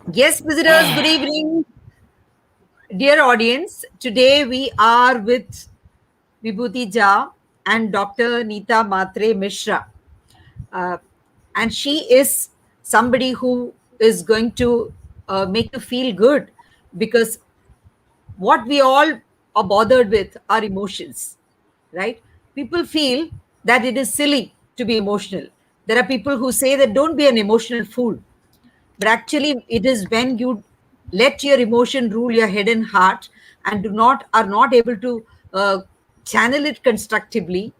Yes, visitors, good evening, dear audience. Today we are with Vibhuti Jha and Dr. Nita Matre Mishra. Uh, and she is somebody who is going to make you feel good because what we all are bothered with are emotions, right? People feel that it is silly to be emotional. There are people who say that don't be an emotional fool. But actually, it is when you let your emotion rule your head and heart and do not are not able to channel it constructively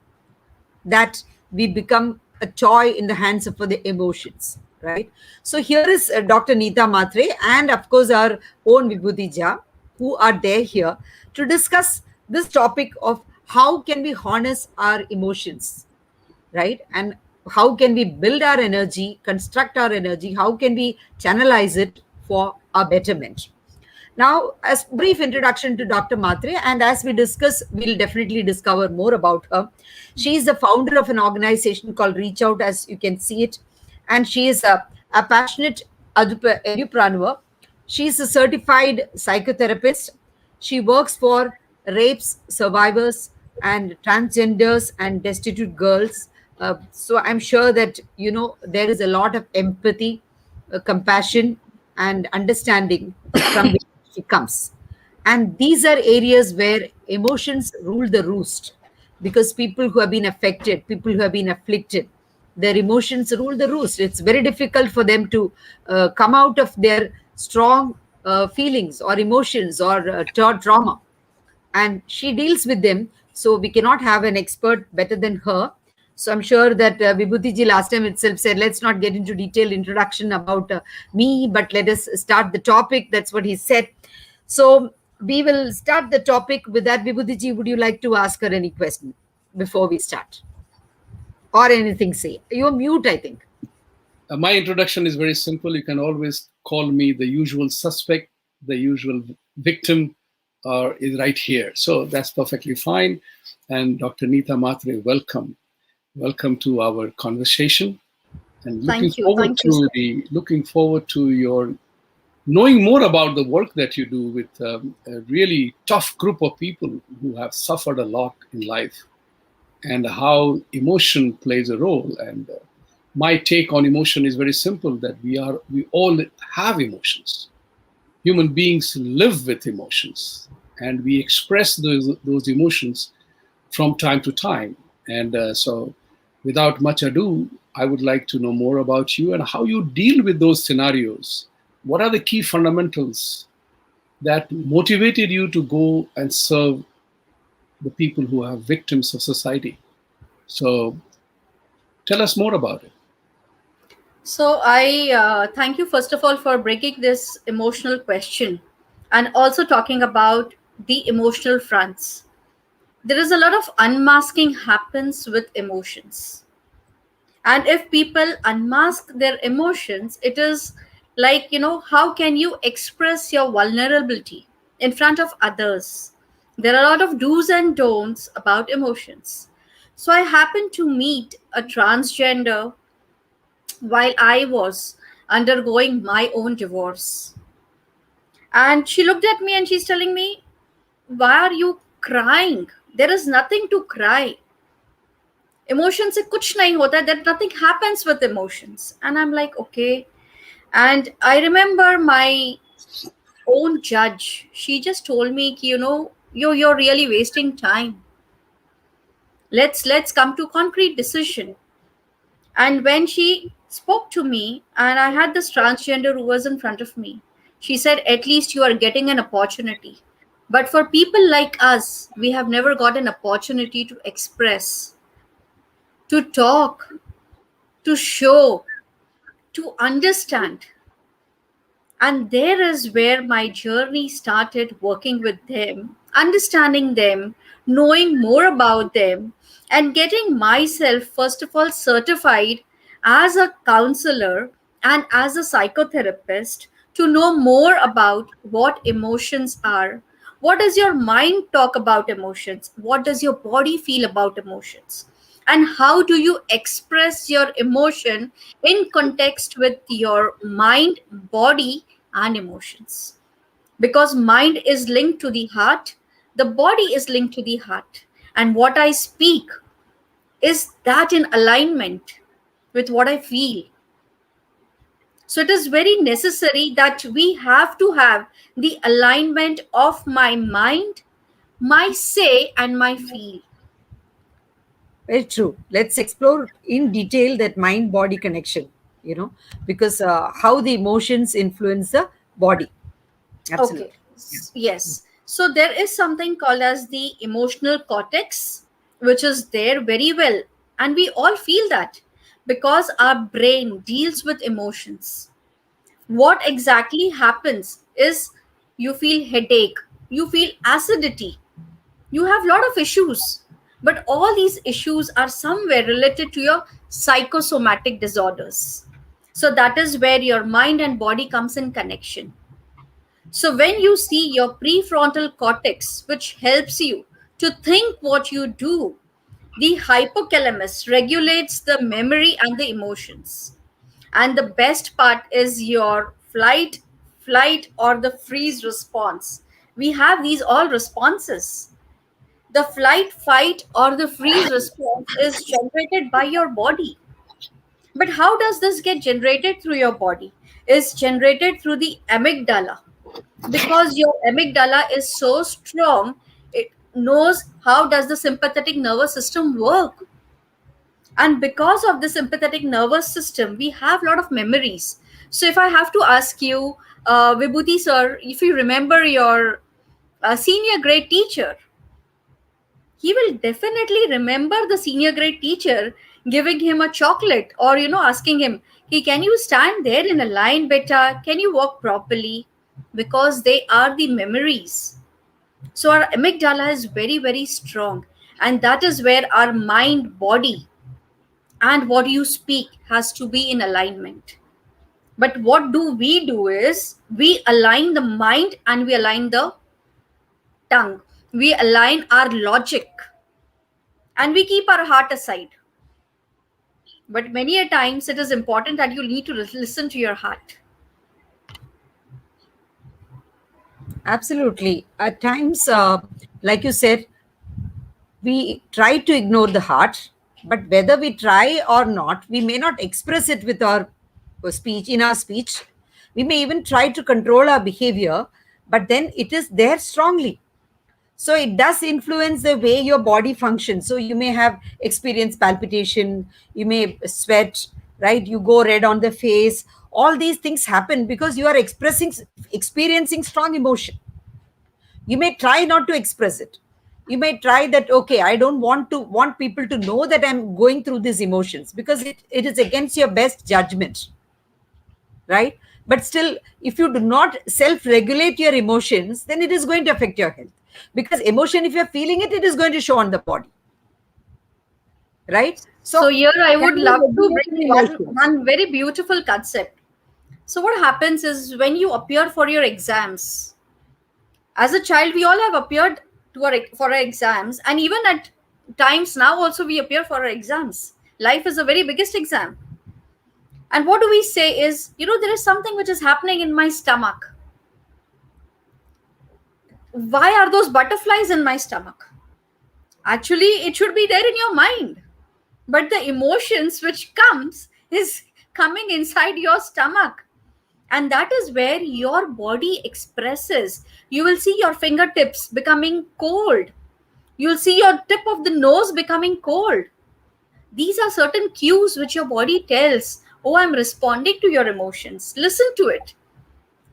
that we become a toy in the hands of the emotions, right? So here is Dr. Nita Matre and of course our own Vibhuti Jha, who are there here to discuss this topic of how can we harness our emotions, right? And how can we build our energy, construct our energy? How can we channelize it for our betterment? Now, as brief introduction to Dr. Matre, and as we discuss, we'll definitely discover more about her. She is the founder of an organization called Reach Out, as you can see it, and she is a passionate edupreneur. She is a certified psychotherapist. She works for rapes survivors and transgenders and destitute girls. So I'm sure that there is a lot of empathy, compassion, and understanding from which she comes. And these are areas where emotions rule the roost because people who have been affected, people who have been afflicted, their emotions rule the roost. It's very difficult for them to come out of their strong feelings or emotions or trauma, and she deals with them. So we cannot have an expert better than her. So I'm sure that Vibhuti ji last time itself said, let's not get into detailed introduction about me, but let us start the topic. That's what he said. So we will start the topic with that. Vibhuti ji, would you like to ask her any question before we start? Or anything say? You're mute, I think. My introduction is very simple. You can always call me the usual suspect, the usual victim, is right here. So that's perfectly fine. And Dr. Nita Matre, welcome. Welcome to our conversation. And Thank you. Thank you, sir. looking forward to your knowing more about the work that you do with a really tough group of people who have suffered a lot in life and how emotion plays a role. And my take on emotion is very simple, that we all have emotions. Human beings live with emotions, and we express those emotions from time to time. And so without much ado, I would like to know more about you and how you deal with those scenarios. What are the key fundamentals that motivated you to go and serve the people who are victims of society? So tell us more about it. So I thank you first of all for breaking this emotional question and also talking about the emotional fronts. There is a lot of unmasking happens with emotions. And if people unmask their emotions, it is like, how can you express your vulnerability in front of others? There are a lot of do's and don'ts about emotions. So I happened to meet a transgender while I was undergoing my own divorce. And she looked at me and she's telling me, why are you crying? There is nothing to cry. Emotions se kuch nahi hota hai, that nothing happens with emotions. And I'm like, okay. And I remember my own judge, she just told me, you're really wasting time. Let's come to concrete decision. And when she spoke to me, and I had this transgender who was in front of me, she said, at least you are getting an opportunity. But for people like us, we have never got an opportunity to express, to talk, to show, to understand. And there is where my journey started, working with them, understanding them, knowing more about them, and getting myself, first of all, certified as a counselor and as a psychotherapist to know more about what emotions are. What does your mind talk about emotions? What does your body feel about emotions? And how do you express your emotion in context with your mind, body, and emotions. Because mind is linked to the heart, the body is linked to the heart. And what I speak, is that in alignment with what I feel? So it is very necessary that we have to have the alignment of my mind, my say, and my feel. Very true. Let's explore in detail that mind body connection, because how the emotions influence the body. Okay. Absolutely. Yeah. Yes. So there is something called as the emotional cortex, which is there very well. And we all feel that because our brain deals with emotions. What exactly happens is you feel headache, you feel acidity, you have a lot of issues. But all these issues are somewhere related to your psychosomatic disorders. So that is where your mind and body comes in connection. So when you see your prefrontal cortex, which helps you to think what you do, the hypothalamus regulates the memory and the emotions. And the best part is your flight, or the freeze response. We have these all responses. The flight, fight, or the freeze response is generated by your body. But how does this get generated through your body? Is generated through the amygdala, because your amygdala is so strong, it knows how does the sympathetic nervous system work. And because of the sympathetic nervous system, we have a lot of memories. So if I have to ask you, Vibhuti sir, if you remember your senior grade teacher, he will definitely remember the senior grade teacher giving him a chocolate, or asking him, hey, can you stand there in a line, beta, can you walk properly? Because they are the memories. So our amygdala is very, very strong. And that is where our mind, body, and what you speak has to be in alignment. But what do we do is we align the mind and we align the tongue. We align our logic and we keep our heart aside. But many a times it is important that you need to listen to your heart. Absolutely. At times, like you said, we try to ignore the heart, but whether we try or not, we may not express it with our speech, in our speech. We may even try to control our behavior, but then it is there strongly. So it does influence the way your body functions. So you may have experienced palpitation, you may sweat, right? You go red on the face. All these things happen because you are experiencing strong emotion. You may try not to express it. You may try that, okay, I don't want people to know that I'm going through these emotions, because it is against your best judgment, right? But still, if you do not self regulate your emotions, then it is going to affect your health, because emotion, if you're feeling it, it is going to show on the body, right? So So here I can would you love to regulate bring your emotions? one very beautiful concept. So what happens is when you appear for your exams, as a child we all have appeared for our exams, and even at times now also we appear for our exams. Life is the very biggest exam. And what do we say is, there is something which is happening in my stomach. Why are those butterflies in my stomach? Actually it should be there in your mind, but the emotions which comes is coming inside your stomach. And that is where your body expresses. You will see your fingertips becoming cold. You'll see your tip of the nose becoming cold. These are certain cues which your body tells, oh, I'm responding to your emotions. Listen to it.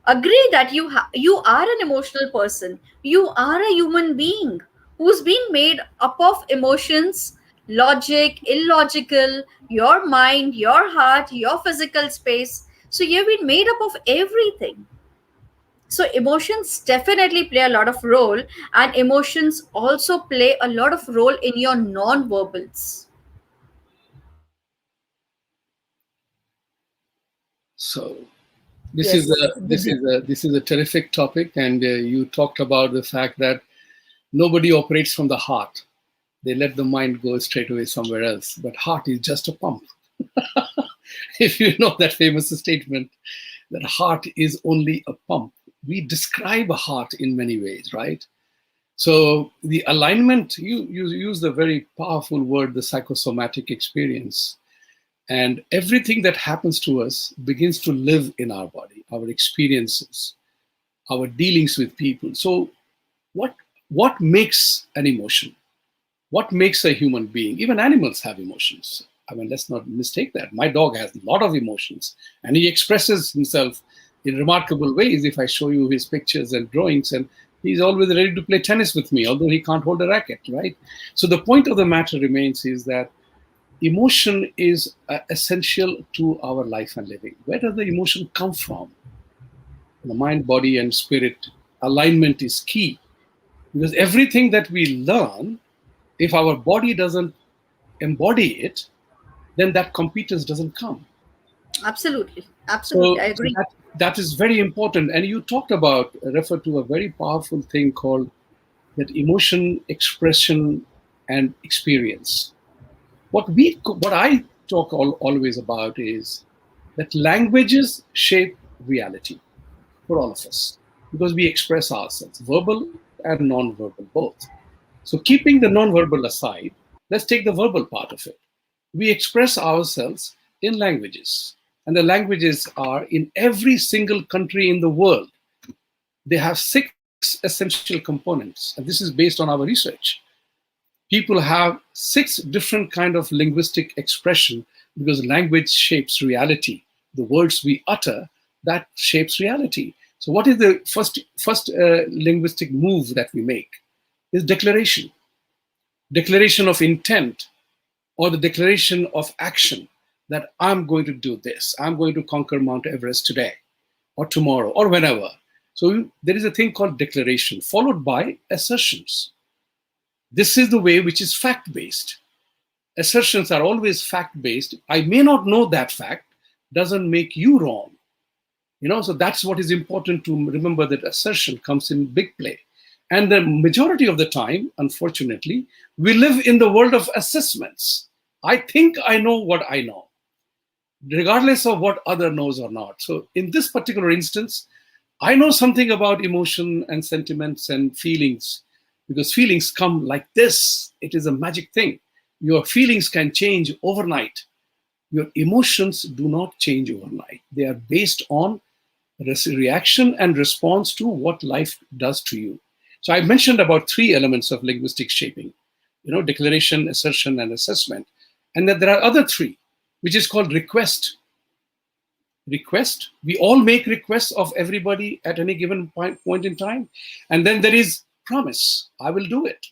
Agree that you are an emotional person. You are a human being who's being made up of emotions, logic, illogical, your mind, your heart, your physical space. So you've been made up of everything. So emotions definitely play a lot of role, and emotions also play a lot of role in your non-verbals. So Yes. this is a terrific topic, and you talked about the fact that nobody operates from the heart. They let the mind go straight away somewhere else. But heart is just a pump. If you know that famous statement, that heart is only a pump. We describe a heart in many ways, right? So the alignment, you use the very powerful word, the psychosomatic experience. And everything that happens to us begins to live in our body, our experiences, our dealings with people. So what makes an emotion? What makes a human being? Even animals have emotions. I mean, let's not mistake that. My dog has a lot of emotions, and he expresses himself in remarkable ways. If I show you his pictures and drawings, and he's always ready to play tennis with me, although he can't hold a racket, right? So the point of the matter remains is that emotion is essential to our life and living. Where does the emotion come from? The mind, body, and spirit alignment is key, because everything that we learn, if our body doesn't embody it, then that competence doesn't come. Absolutely. Absolutely. So I agree. that is very important. And you referred to a very powerful thing called that emotion, expression, and experience. What I talk always about is that languages shape reality for all of us, because we express ourselves, verbal and non-verbal both. So keeping the non-verbal aside, let's take the verbal part of it. We express ourselves in languages, and the languages are in every single country in the world. They have 6 essential components, and this is based on our research. People have 6 different kind of linguistic expression, because language shapes reality. The words we utter, that shapes reality. So what is the first linguistic move that we make? Is declaration. Declaration of intent, or the declaration of action, that I'm going to do this. I'm going to conquer Mount Everest today, or tomorrow, or whenever. So there is a thing called declaration, followed by assertions. This is the way which is fact-based. Assertions are always fact-based. I may not know that fact, doesn't make you wrong. So that's what is important to remember, that assertion comes in big play. And the majority of the time, unfortunately, we live in the world of assessments. I think I know what I know, regardless of what other knows or not. So in this particular instance, I know something about emotion and sentiments and feelings, because feelings come like this. It is a magic thing. Your feelings can change overnight. Your emotions do not change overnight. They are based on reaction and response to what life does to you. So I mentioned about 3 elements of linguistic shaping, declaration, assertion, and assessment. And then there are other 3, which is called request. Request, we all make requests of everybody at any given point in time. And then there is promise, I will do it.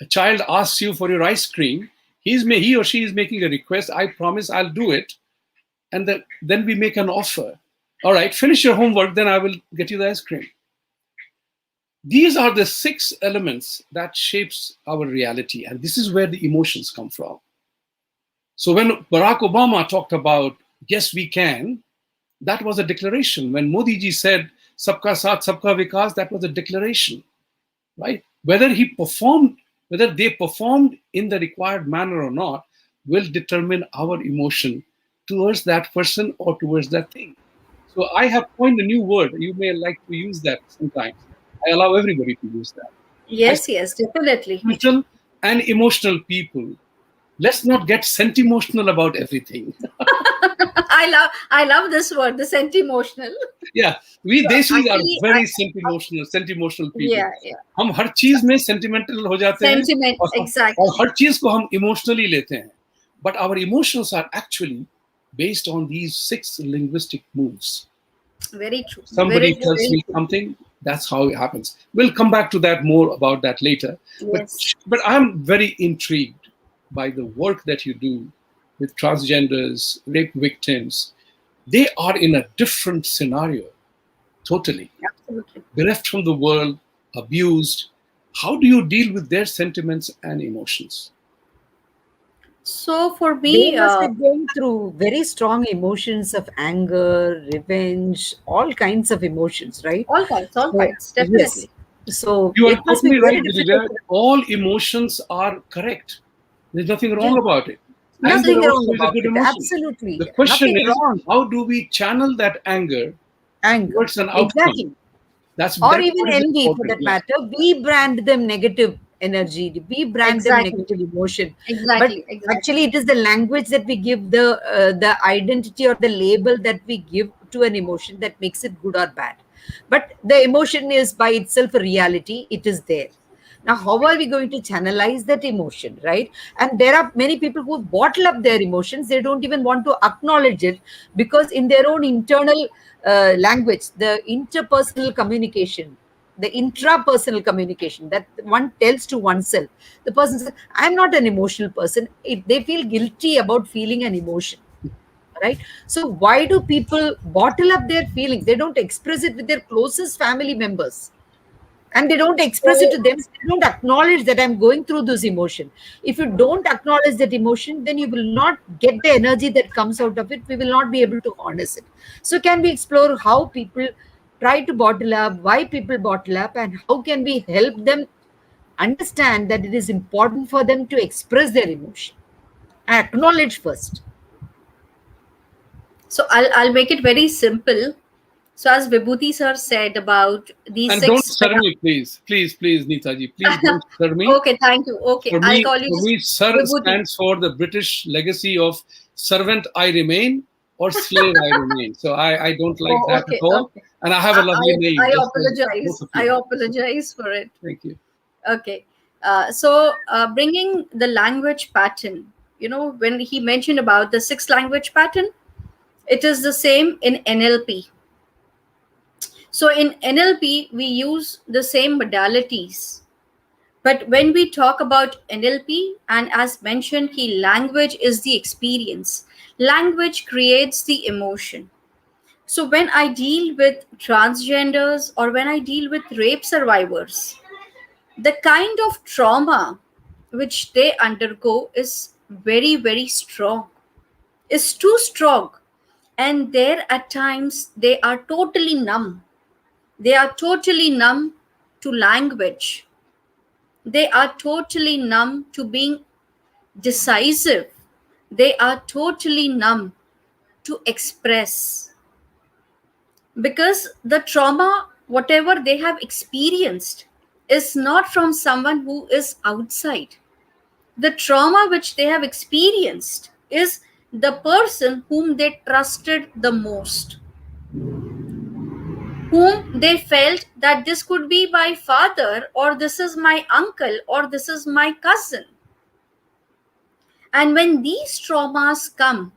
A child asks you for your ice cream, he or she is making a request, I promise I'll do it. And then we make an offer. All right, finish your homework, then I will get you the ice cream. These are the 6 elements that shapes our reality, and this is where the emotions come from. So when Barack Obama talked about, yes, we can, that was a declaration. When Modi ji said, Sabka Saath, Sabka Vikas, that was a declaration, right? Whether they performed in the required manner or not will determine our emotion towards that person or towards that thing. So I have coined a new word. You may like to use that sometimes. I allow everybody to use that. Yes, definitely. Mental and emotional people. Let's not get sentimotional about everything. I love this word, the sentimotional. Yeah, we Desis are very sentimotional people. Yeah. हम हर चीज में sentimental हो जाते हैं. Sentiment, exactly. और हर चीज को हम emotionally लेते हैं. But our emotions are actually based on these 6 linguistic moves. Very true. Somebody tells me something, that's how it happens. We'll come back to that, more about that later. Yes. But I'm very intrigued by the work that you do with transgenders, rape victims. They are in a different scenario, totally. Absolutely. Bereft from the world, abused. How do you deal with their sentiments and emotions? So for me, they must be going through very strong emotions of anger, revenge, all kinds of emotions, right? All kinds, definitely. Yes. So you are totally right, Vidya. All emotions are correct. There's nothing wrong about it. Anger Nothing wrong also is a about good it. emotion. The Absolutely. question Nothing is, wrong. how do we channel that anger Anger. towards an outcome? Exactly. Or That's even what is envy for important. that Yeah. matter. We brand them negative energy, we brand them Exactly. negative emotion. But Exactly. Exactly. actually, it is the language that we give, the identity or the label that we give to an emotion that makes it good or bad. But the emotion is by itself a reality, it is there. Now, how are we going to channelize that emotion, right? And there are many people who bottle up their emotions. They don't even want to acknowledge it because, in their own internal language, the interpersonal communication, the intrapersonal communication that one tells to oneself, the person says, I'm not an emotional person. They feel guilty about feeling an emotion, right? So, why do people bottle up their feelings? They don't express it with their closest family members, and they don't express it to So, them. They don't acknowledge that I'm going through this emotion. If you don't acknowledge that emotion, then you will not get the energy that comes out of it. We will not be able to harness it. So can we explore how people try to bottle up, why people bottle up, and how can we help them understand that it is important for them to express their emotion, acknowledge first. I'll make it very simple. So as Vibhuti sir said about these And don't six sir me, please. Please, please, Neetaji. Please don't sir me. Okay, thank you. Okay, I'll call you For just me, sir Vibhuti. stands for the British legacy of servant I remain or slave I remain. So I don't like Oh, that at okay, all. okay. And I have a lovely name, I just as both apologize. of I you have. So apologize for it. thank you. Okay. So bringing the language pattern, when he mentioned about the six language pattern, it is the same in NLP. So in NLP, we use the same modalities. But when we talk about NLP, and as mentioned, key language is the experience. Language creates the emotion. So when I deal with transgenders or when I deal with rape survivors, the kind of trauma which they undergo is very, very strong, is too strong. And there at times they are totally numb. They are totally numb to language. They are totally numb to being decisive. They are totally numb to express because the trauma, whatever they have experienced, is not from someone who is outside. The trauma which they have experienced is the person whom they trusted the most, whom they felt that this could be my father, or this is my uncle, or this is my cousin. And when these traumas come,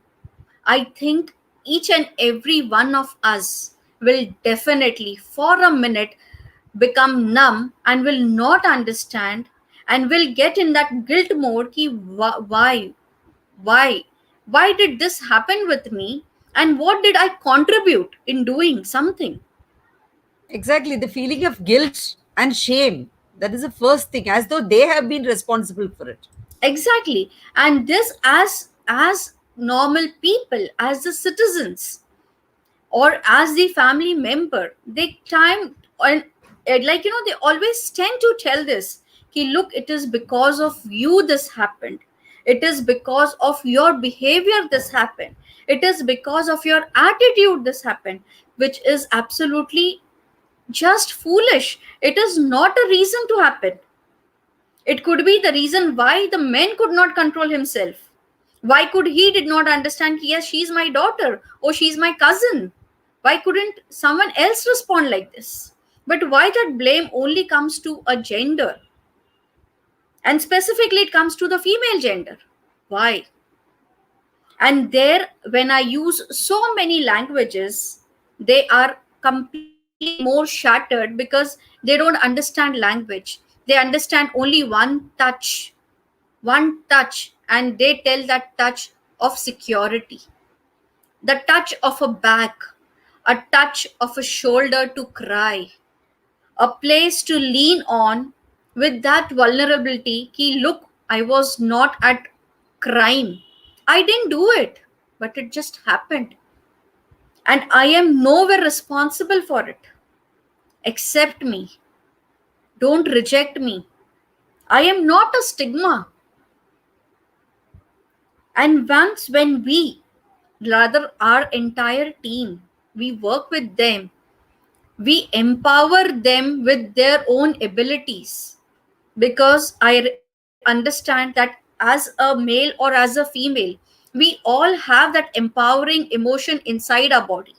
I think each and every one of us will definitely, for a minute, become numb and will not understand and will get in that guilt mode ki why why did this happen with me and what did I contribute in doing something. Exactly, the feeling of guilt and shame. That is the first thing, as though they have been responsible for it. Exactly. And this, as normal people, as the citizens or as the family member, they time and they always tend to tell this ki, look, it is because of you this happened, it is because of your behavior this happened, it is because of your attitude this happened, which is absolutely just foolish. It is not a reason to happen. It could be the reason why the man could not control himself. Why could he did not understand, yes, she's my daughter or she's my cousin? Why couldn't someone else respond like this? But why that blame only comes to a gender? And specifically, it comes to the female gender. Why? And there, when I use so many languages, they are completely more shattered because they don't understand language. They understand only one touch, and they tell that touch of security, the touch of a back, a touch of a shoulder to cry, a place to lean on with that vulnerability ki, look, I was not at crime, I didn't do it, but it just happened, and I am nowhere responsible for it. Accept me, don't reject me, I am not a stigma. And once when we, rather our entire team, we work with them, we empower them with their own abilities, because I understand that as a male or as a female, we all have that empowering emotion inside our body.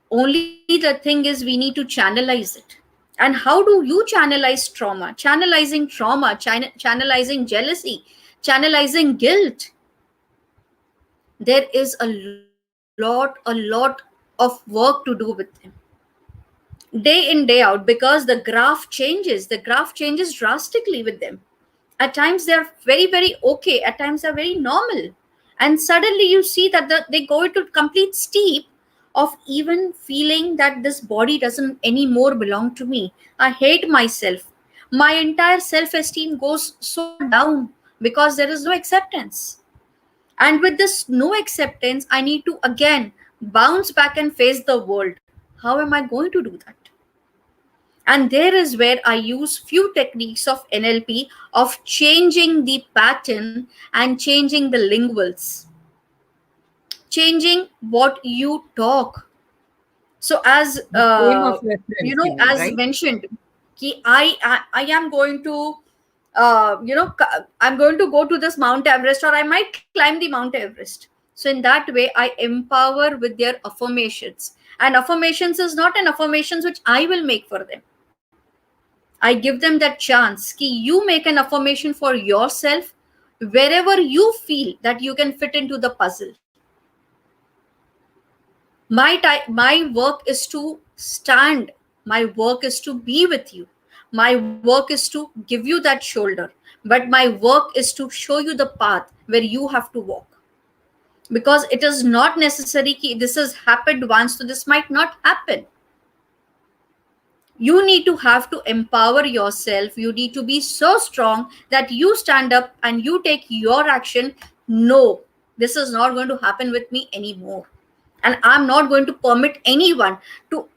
Only the thing is we need to channelize it. And how do you channelize trauma? Channelizing trauma, channelizing jealousy, channelizing guilt. There is a lot of work to do with them, day in day out, because the graph changes drastically with them. At times they're very very okay, at times they're very normal, and suddenly you see that they go into complete steep of even feeling that this body doesn't anymore belong to me. I hate myself. My entire self esteem goes so down because there is no acceptance. And with this no acceptance, I need to again bounce back and face the world. How am I going to do that? And there is where I use few techniques of NLP, of changing the pattern and changing the linguals, changing what you talk. So as The frame of reference, you mean, as right? mentioned, I am going to I'm going to go to this Mount Everest, or I might climb the Mount Everest. So in that way I empower with their affirmations. And affirmations is not an affirmations which I will make for them. I give them that chance ki you make an affirmation for yourself wherever you feel that you can fit into the puzzle. My work is to stand. My work is to be with you. My work is to give you that shoulder. But my work is to show you the path where you have to walk. Because it is not necessary ki this has happened once, so this might not happen. You need to have to empower yourself. You need to be so strong that you stand up and you take your action. No, this is not going to happen with me anymore. And I'm not going to permit anyone to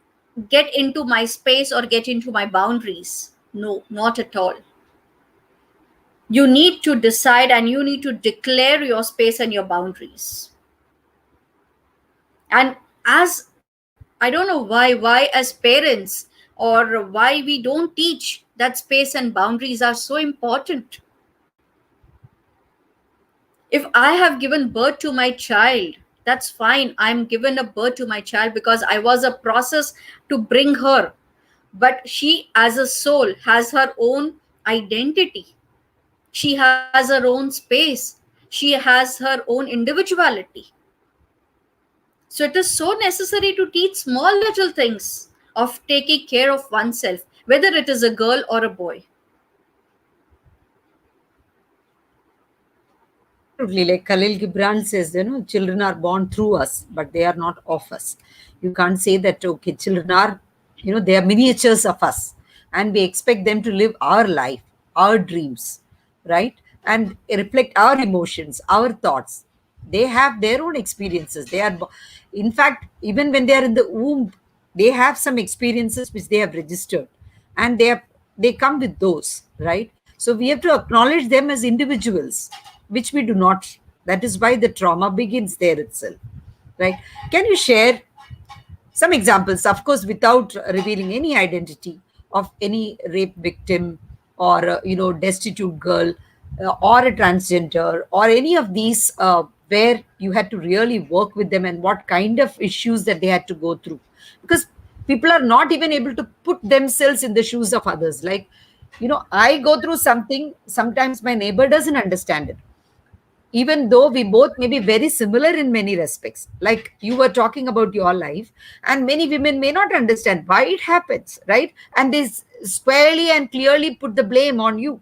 get into my space or get into my boundaries. No, not at all. You need to decide and you need to declare your space and your boundaries. And as I don't know why as parents, or why we don't teach that space and boundaries are so important. If I have given birth to my child, that's fine. I'm given a birth to my child because I was a process to bring her. But she, as a soul, has her own identity. She has her own space. She has her own individuality. So it is so necessary to teach small little things of taking care of oneself, whether it is a girl or a boy. Absolutely. Like Khalil Gibran says, children are born through us, but they are not of us. You can't say that, okay, children are, they are miniatures of us, and we expect them to live our life, our dreams, right? And reflect our emotions, our thoughts. They have their own experiences. In fact, even when they are in the womb, they have some experiences which they have registered, and they come with those, right? So we have to acknowledge them as individuals, which we do not. That is why the trauma begins there itself, right? Can you share some examples, of course, without revealing any identity, of any rape victim, or destitute girl, or a transgender, or any of these, where you had to really work with them, and what kind of issues that they had to go through? Because people are not even able to put themselves in the shoes of others. Like, I go through something, sometimes my neighbor doesn't understand it, even though we both may be very similar in many respects. Like you were talking about your life, and many women may not understand why it happens, right? And they squarely and clearly put the blame on you,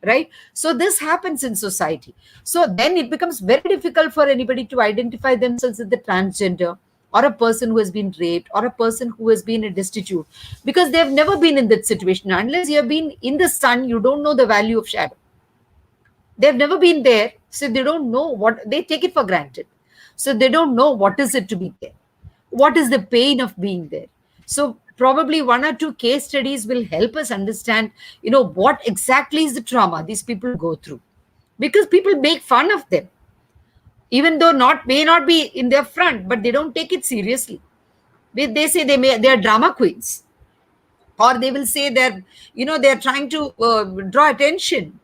right? So this happens in society. So then it becomes very difficult for anybody to identify themselves as the transgender, or a person who has been raped, or a person who has been a destitute, because they have never been in that situation. Unless you have been in the sun, you don't know the value of shadow. They've never been there, so they don't know what, they take it for granted. So they don't know what is it to be there, what is the pain of being there. So probably one or two case studies will help us understand, what exactly is the trauma these people go through, because people make fun of them, even though not may not be in their front, but they don't take it seriously. They say they are drama queens, or they will say they're trying to draw attention.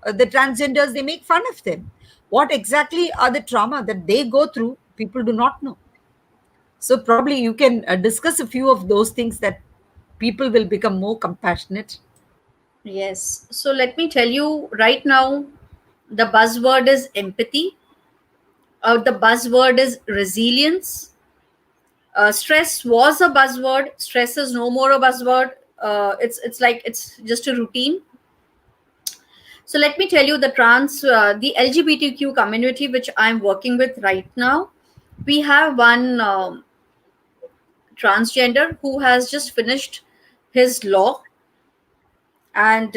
The transgenders, they make fun of them. What exactly are the trauma that they go through? People do not know. So probably you can discuss a few of those things that people will become more compassionate. Yes. So let me tell you right now, the buzzword is empathy. The buzzword is resilience. Stress was a buzzword. Stress is no more a buzzword. It's like it's just a routine. So let me tell you, the LGBTQ community which I'm working with right now, we have one transgender who has just finished his law, and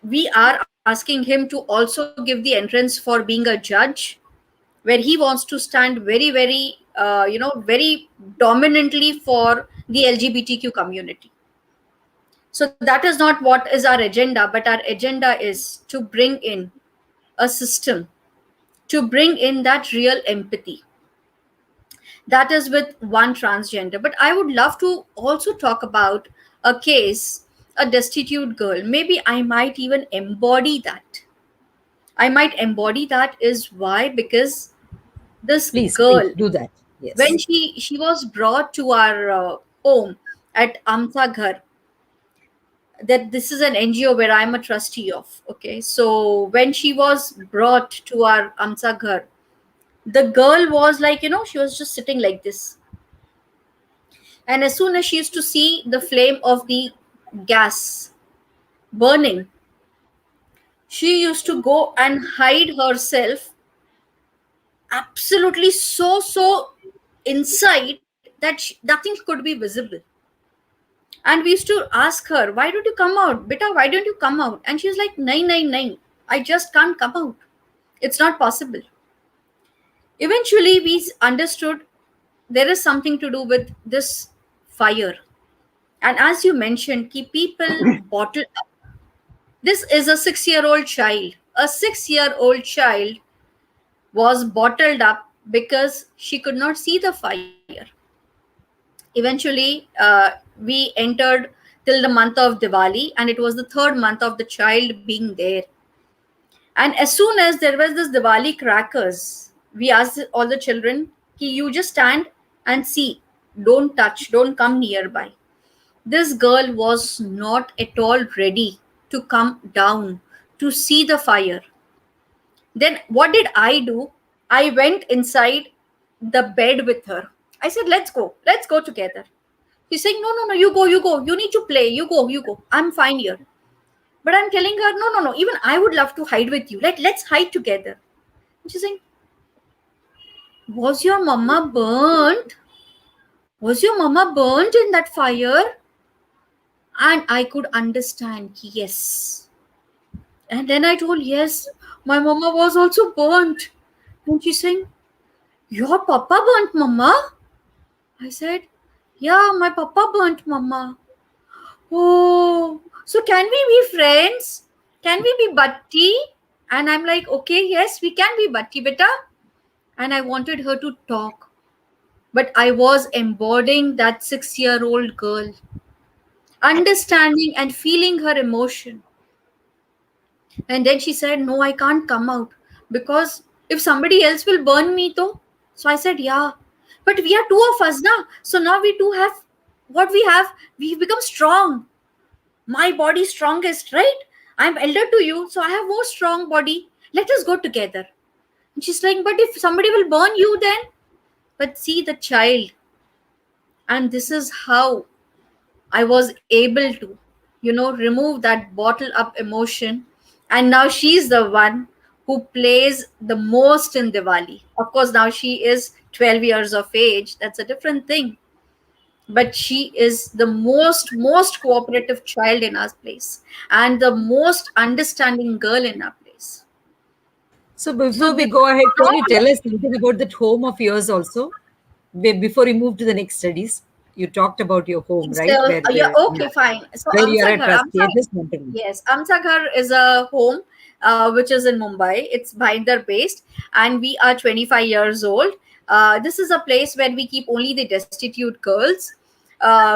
we are asking him to also give the entrance for being a judge, where he wants to stand very dominantly for the LGBTQ community. So that is not what is our agenda, but our agenda is to bring in a system, to bring in that real empathy. That is with one transgender. But I would love to also talk about a case, a destitute girl. Maybe I might even embody that. I might embody that is why, because this Please girl, do that. when Yes. she was brought to our home at Amta Ghar, that this is an NGO where I'm a trustee of. Okay, so when she was brought to our Amta Ghar, the girl was like, she was just sitting like this. And as soon as she used to see the flame of the gas burning, she used to go and hide herself absolutely so inside that nothing could be visible. And we used to ask her, why don't you come out? Beta, why don't you come out? And she's like, nine. I just can't come out. It's not possible. Eventually, we understood there is something to do with this fire. And as you mentioned, keep people bottled up. This is a 6-year-old child. A 6-year-old child was bottled up because she could not see the fire. Eventually, we entered till the month of Diwali, and it was the third month of the child being there. And as soon as there was this Diwali crackers, we asked all the children, "Ki, you just stand and see. Don't touch, don't come nearby." This girl was not at all ready to come down to see the fire. Then what did I do? I went inside the bed with her. I said, let's go together. She's saying, no, you go, you go. You need to play. You go, you go. I'm fine here. But I'm telling her, no. Even I would love to hide with you. Let's hide together. And she's saying, was your mama burnt? Was your mama burnt in that fire? And I could understand, yes. And then I told, yes, my mama was also burnt. And she's saying, your papa burnt mama? I said, yeah, my papa burnt mama. Oh, so can we be friends? Can we be buddy? And I'm like, okay, yes, we can be buddy, beta. And I wanted her to talk. But I was embodying that 6-year-old girl, understanding and feeling her emotion. And then she said, no, I can't come out because if somebody else will burn me, though. So I said, yeah, but we are two of us now. So now we do have what we have. We've become strong. My body strongest, right? I'm elder to you, so I have more strong body. Let us go together. And she's like, but if somebody will burn you then? But see the child. And this is how I was able to, remove that bottle up emotion. And now she's the one who plays the most in Diwali. Of course, now she is 12 years of age. That's a different thing. But she is the most cooperative child in our place and the most understanding girl in our place. So So before we this go ahead, is can how you tell us something about that home of yours also, before we move to the next studies? You talked about your home, So, right? Where yeah, the okay, fine. So, where you are a Amsa Ghar, trustee. I just want to know. yes, Amsa Ghar is a home which is in Mumbai. It's Bhainder based, and we are 25 years old. This is a place where we keep only the destitute girls.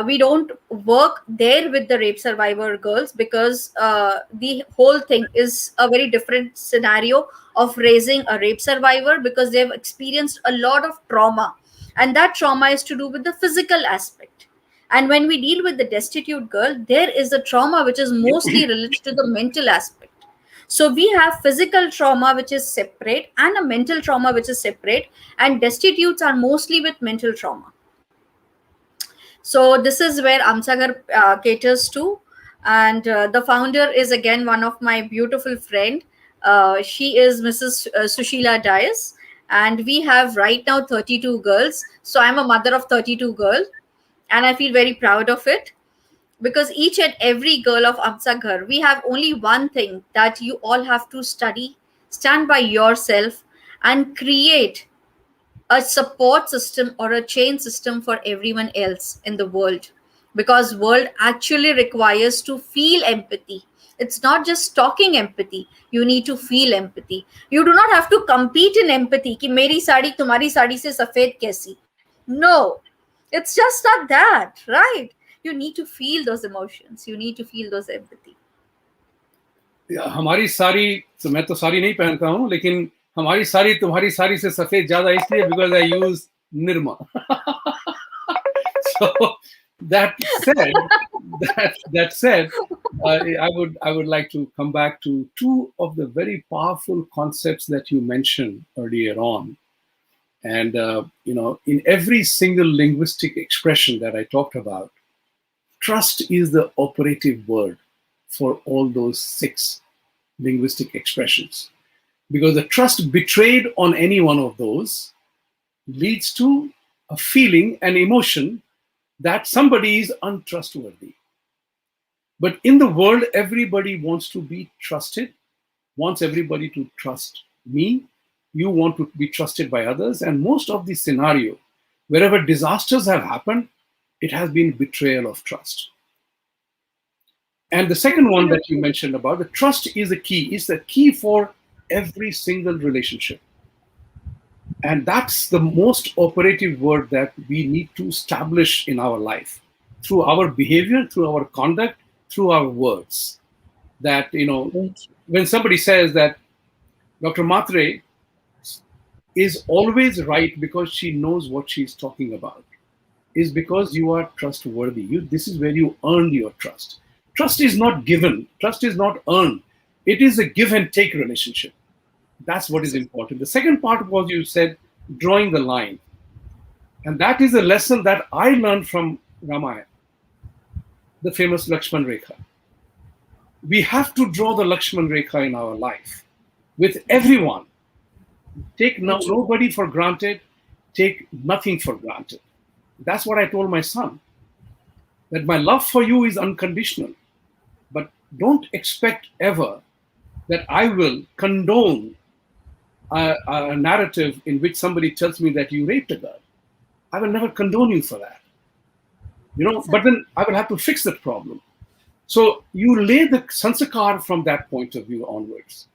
We don't work there with the rape survivor girls because the whole thing is a very different scenario of raising a rape survivor, because they've experienced a lot of trauma, and that trauma is to do with the physical aspect. And when we deal with the destitute girl, there is a trauma which is mostly related to the mental aspect. So we have physical trauma which is separate and a mental trauma which is separate, and destitutes are mostly with mental trauma. So this is where Amsagar caters to, and the founder is again one of my beautiful friend. She is Mrs. Sushila Dias, and we have right now 32 girls. So I'm a mother of 32 girls, and I feel very proud of it, because each and every girl of Amsa Ghar, we have only one thing, that you all have to study, stand by yourself, and create a support system or a chain system for everyone else in the world, because world actually requires to feel empathy. It's not just talking empathy, you need to feel empathy. You do not have to compete in empathy ki meri sari tumhari sari se safed kaisi. No, it's just not that, right? You need to feel those emotions, you need to feel those empathy. हमारी साड़ी तो मैं तो साड़ी नहीं पहनता हूँ, लेकिन हमारी साड़ी तुम्हारी साड़ी से सफेद ज्यादा इसलिए because I use Nirma. So that said, that said, I would like to come back to two of the very powerful concepts that you mentioned earlier on. And in every single linguistic expression that I talked about, trust is the operative word for all those 6 linguistic expressions. Because the trust betrayed on any one of those leads to a feeling, an emotion that somebody is untrustworthy. But in the world, everybody wants to be trusted, wants everybody to trust me. You want to be trusted by others. And most of the scenario, wherever disasters have happened, it has been betrayal of trust. And the second one that you mentioned about, the trust is the key. It's the key for every single relationship. And that's the most operative word that we need to establish in our life through our behavior, through our conduct, through our words. That, when somebody says that Dr. Matre is always right because she knows what she's talking about, is because you are trustworthy. This is where you earn your trust. Trust is not given. Trust is not earned. It is a give and take relationship. That's what is important. The second part was, you said, drawing the line. And that is a lesson that I learned from Ramayana, the famous Lakshman Rekha. We have to draw the Lakshman Rekha in our life with everyone. Take nobody for granted. Take nothing for granted. That's what I told my son, that my love for you is unconditional. But don't expect ever that I will condone a narrative in which somebody tells me that you raped a girl. I will never condone you for that. But then I will have to fix that problem. So you lay the sanskar from that point of view onwards.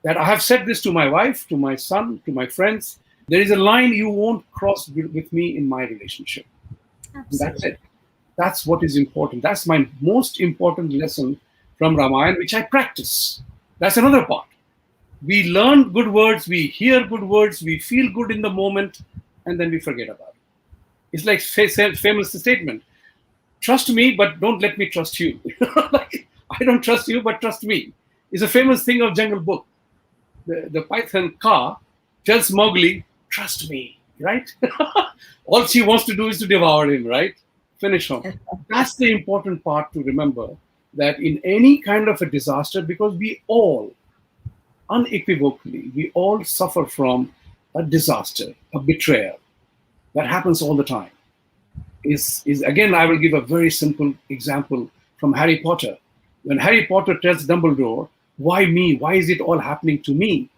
That I have said this to my wife, to my son, to my friends. There is a line you won't cross with me in my relationship. That's it. That's what is important. That's my most important lesson from Ramayana, which I practice. That's another part. We learn good words, we hear good words, we feel good in the moment, and then we forget about it. It's like famous statement, trust me, but don't let me trust you. Like, I don't trust you, but trust me. It's a famous thing of Jungle Book. The python Ka tells Mowgli, trust me, right? All she wants to do is to devour him, right? Finish him. That's the important part to remember, that in any kind of a disaster, because we all, unequivocally, we all suffer from a disaster, a betrayal. That happens all the time. Is again, I will give a very simple example from Harry Potter. When Harry Potter tells Dumbledore, why me? Why is it all happening to me?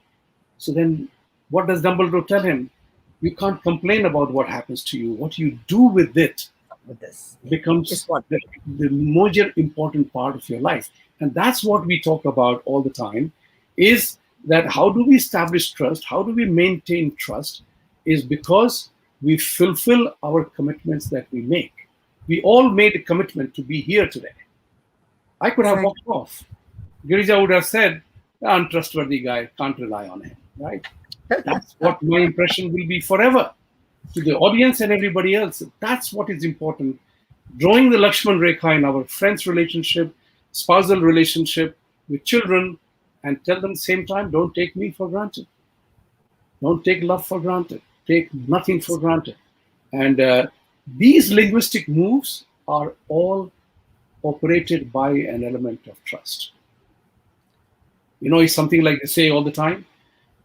So then what does Dumbledore tell him? You can't complain about what happens to you. What you do with it with this. Is becomes what. the major important part of your life. And that's what we talk about all the time, is that how do we establish trust? How do we maintain trust? Is because we fulfill our commitments that we make. We all made a commitment to be here today. I could have Exactly. walked off. Girija would have said, untrustworthy guy, can't rely on him, right? That's what my impression will be forever to the audience and everybody else. That's what is important. Drawing the Lakshman Rekha in our friends' relationship, spousal relationship, with children, and tell them same time, don't take me for granted. Don't take love for granted. Take nothing for granted. And these linguistic moves are all operated by an element of trust. You know, it's something like they say all the time.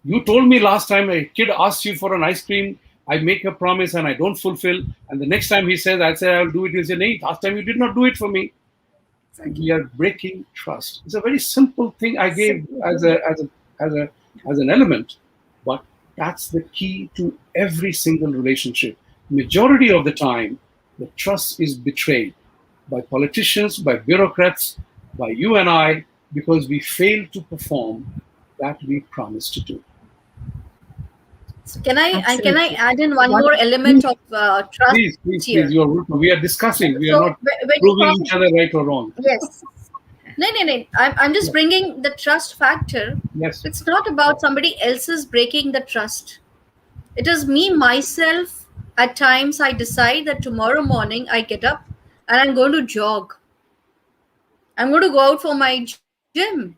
You told me last time a kid asks you for an ice cream, I make a promise and I don't fulfill. And the next time he says, I say I'll do it, you say, no, last time you did not do it for me. We are breaking trust. It's a very simple thing I gave as an element, but that's the key to every single relationship. Majority of the time, the trust is betrayed by politicians, by bureaucrats, by you and I, because we fail to perform that we promised to do. So can I Absolutely. add in one One, more element of trust Please, here? you are welcome. We are discussing. We are So not when you proving talk, each other right or wrong. yes, no, no, no. I'm just bringing the trust factor. Yes. It's not about somebody else's breaking the trust. It is me myself. At times, I decide that tomorrow morning I get up and I'm going to jog. I'm going to go out for my gym.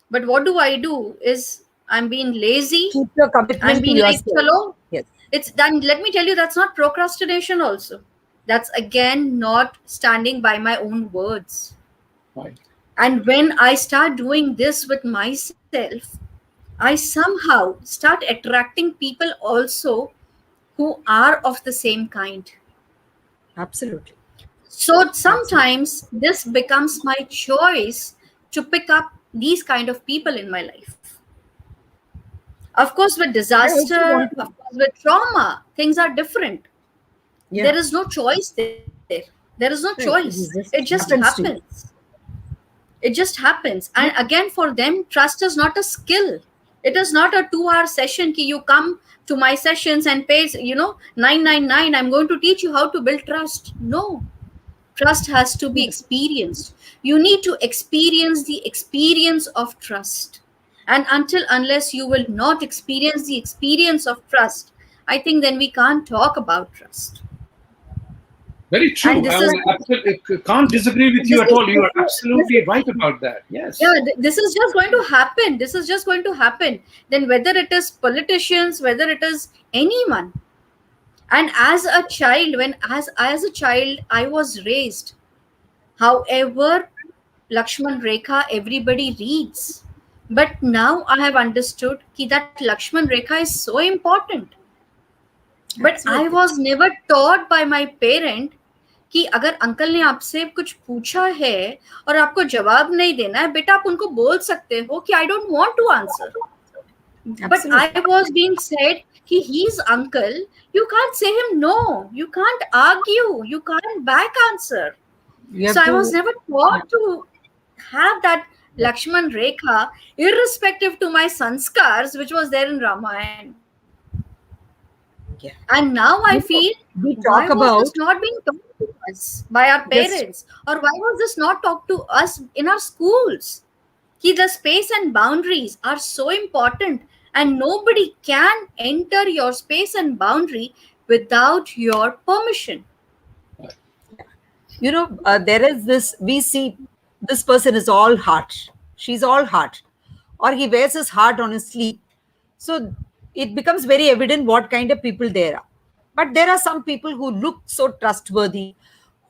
But what do is I'm being lazy. keep your I'm commitment being to like, yourself. hello. Yes. It's done. Let me tell you, that's not procrastination also. That's again not standing by my own words. Right. And when I start doing this with myself, I somehow start attracting people also who are of the same kind. Absolutely. So Absolutely. sometimes this becomes my choice to pick up these kind of people in my life. Of course, with I also disaster, want of to. course, with trauma, things are different. Yeah. There is no choice there. There is no choice. Right. It It just just happens to happens. you. It just happens. And Yeah. again, for them, trust is not a skill. It is not a 2 hour session. Ki you come to my sessions and pay, 999. I'm going to teach you how to build trust. No, trust has to be Yeah. experienced. You need to experience the experience of trust. And unless you will not experience the experience of trust, I think then we can't talk about trust. Very And true. this I is can't disagree with you this at is all. You are absolutely right about that. yeah, Yes. this is just going to happen. This is just going to happen. Then whether it is politicians, whether it is anyone. And as a child, when as a child I was raised, however, Lakshman Rekha everybody reads. But now I have understood that Lakshman Rekha is so important. But I Absolutely. was never taught by my parent कि अगर uncle ने आपसे कुछ पूछा है और आपको जवाब नहीं देना है, बेटा आप उनको बोल सकते हो कि I don't want to answer. But I Absolutely. was being said he's uncle, you can't say him no, you can't argue, you can't back answer. You So have I was to. never Yeah. taught to have that Lakshman Rekha, irrespective to my sanskars, which was there in Ramayana. Yeah. And now I feel, We why talk was this about. not being taught to us by our Just. parents? Or why was this not taught to us in our schools? The space and boundaries are so important, and nobody can enter your space and boundary without your permission. There is this, we see this person is all heart, she's all heart, or he wears his heart on his sleeve. So it becomes very evident what kind of people there are. But there are some people who look so trustworthy,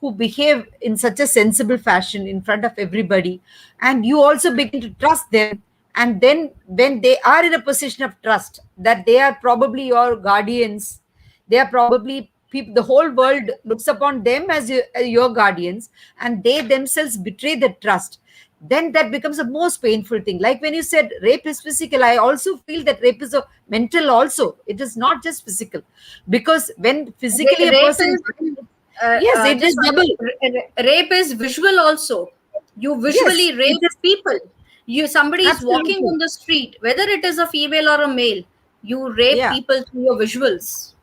who behave in such a sensible fashion in front of everybody, and you also begin to trust them. And then when they are in a position of trust, that they are probably your guardians, they are probably people, the whole world looks upon them as your guardians, and they themselves betray the trust, then that becomes the most painful thing. Like when you said rape is physical, I also feel that rape is a mental also. It is not just physical, because when physically a Rape person, is Yes, it is just double. rape is visual also. You Yes, visually it rape is people. Somebody is walking absolutely. on the street, whether it is a female or a male, you rape Yeah. people through your visuals.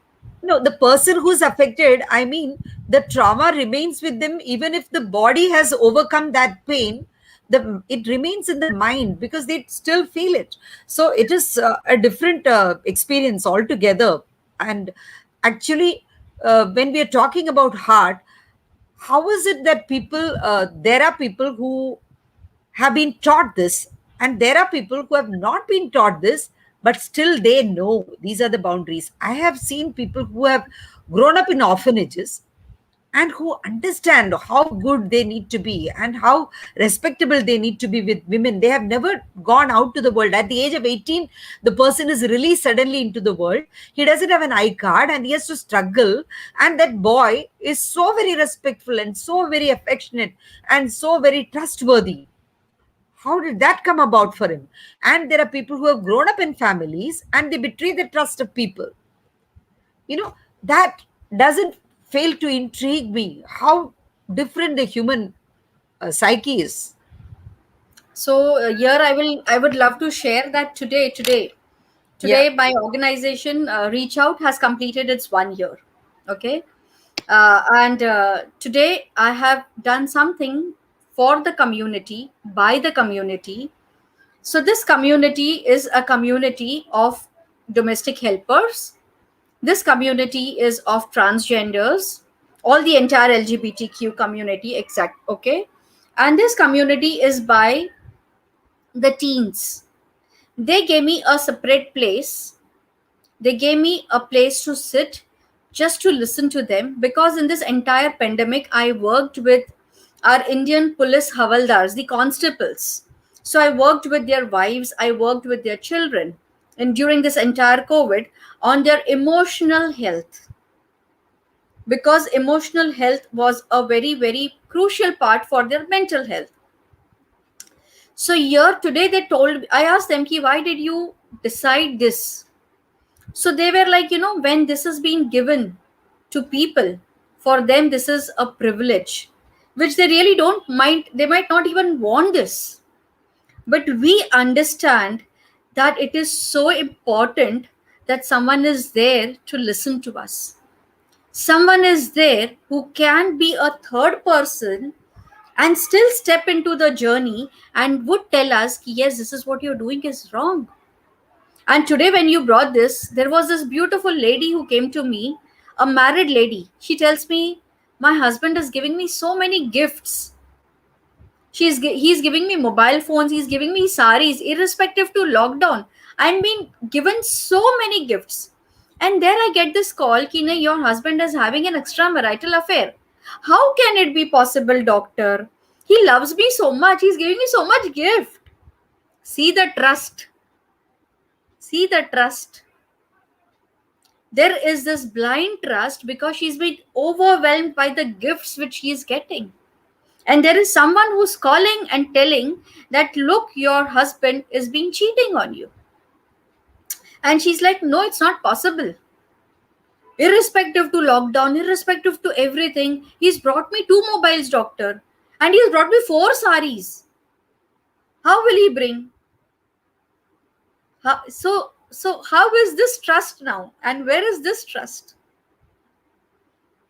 No, the person who's affected, I mean, the trauma remains with them even if the body has overcome that pain. It remains in the mind because they still feel it. So it is a different experience altogether. And actually, when we are talking about heart, how is it that there are people who have been taught this, and there are people who have not been taught this, but still they know these are the boundaries. I have seen people who have grown up in orphanages and who understand how good they need to be and how respectable they need to be with women. They have never gone out to the world. At the age of 18, the person is released suddenly into the world. He doesn't have an I card and he has to struggle. And that boy is so very respectful and so very affectionate and so very trustworthy. How did that come about for him? And there are people who have grown up in families and they betray the trust of people. That doesn't fail to intrigue me, how different the human psyche is. So here I would love to share that Yeah. today my organization Reach Out has completed its 1 year. Okay. And today I have done something for the community, by the community. So this community is a community of domestic helpers. This community is of transgenders, all the entire LGBTQ community, exact. Okay. And this community is by the teens. They gave me a separate place. They gave me a place to sit just to listen to them, because in this entire pandemic I worked with our Indian police havaldars, the constables. So I worked with their wives, I worked with their children, and during this entire COVID, on their emotional health, because emotional health was a very very crucial part for their mental health. So here today they told, I asked them ki, why did you decide this? So they were like, when this is being given to people, for them this is a privilege which they really don't mind, they might not even want this, but we understand that it is so important that someone is there to listen to us, someone is there who can be a third person and still step into the journey and would tell us, yes, this is what you're doing is wrong. And today, when you brought this, there was this beautiful lady who came to me, a married lady. She tells me, my husband is giving me so many gifts. He's giving me mobile phones, he's giving me saris, irrespective to lockdown. I'm being given so many gifts. And there I get this call, Kina, your husband is having an extramarital affair. How can it be possible, doctor? He loves me so much, he's giving me so much gift. See the trust. See the trust. There is this blind trust because she's been overwhelmed by the gifts which she is getting. And there is someone who's calling and telling that, look, your husband is being cheating on you. And she's like, no, it's not possible. Irrespective to lockdown, irrespective to everything, he's brought me 2 mobiles, doctor. And he's brought me 4 saris. How will he bring? So how is this trust now? And where is this trust?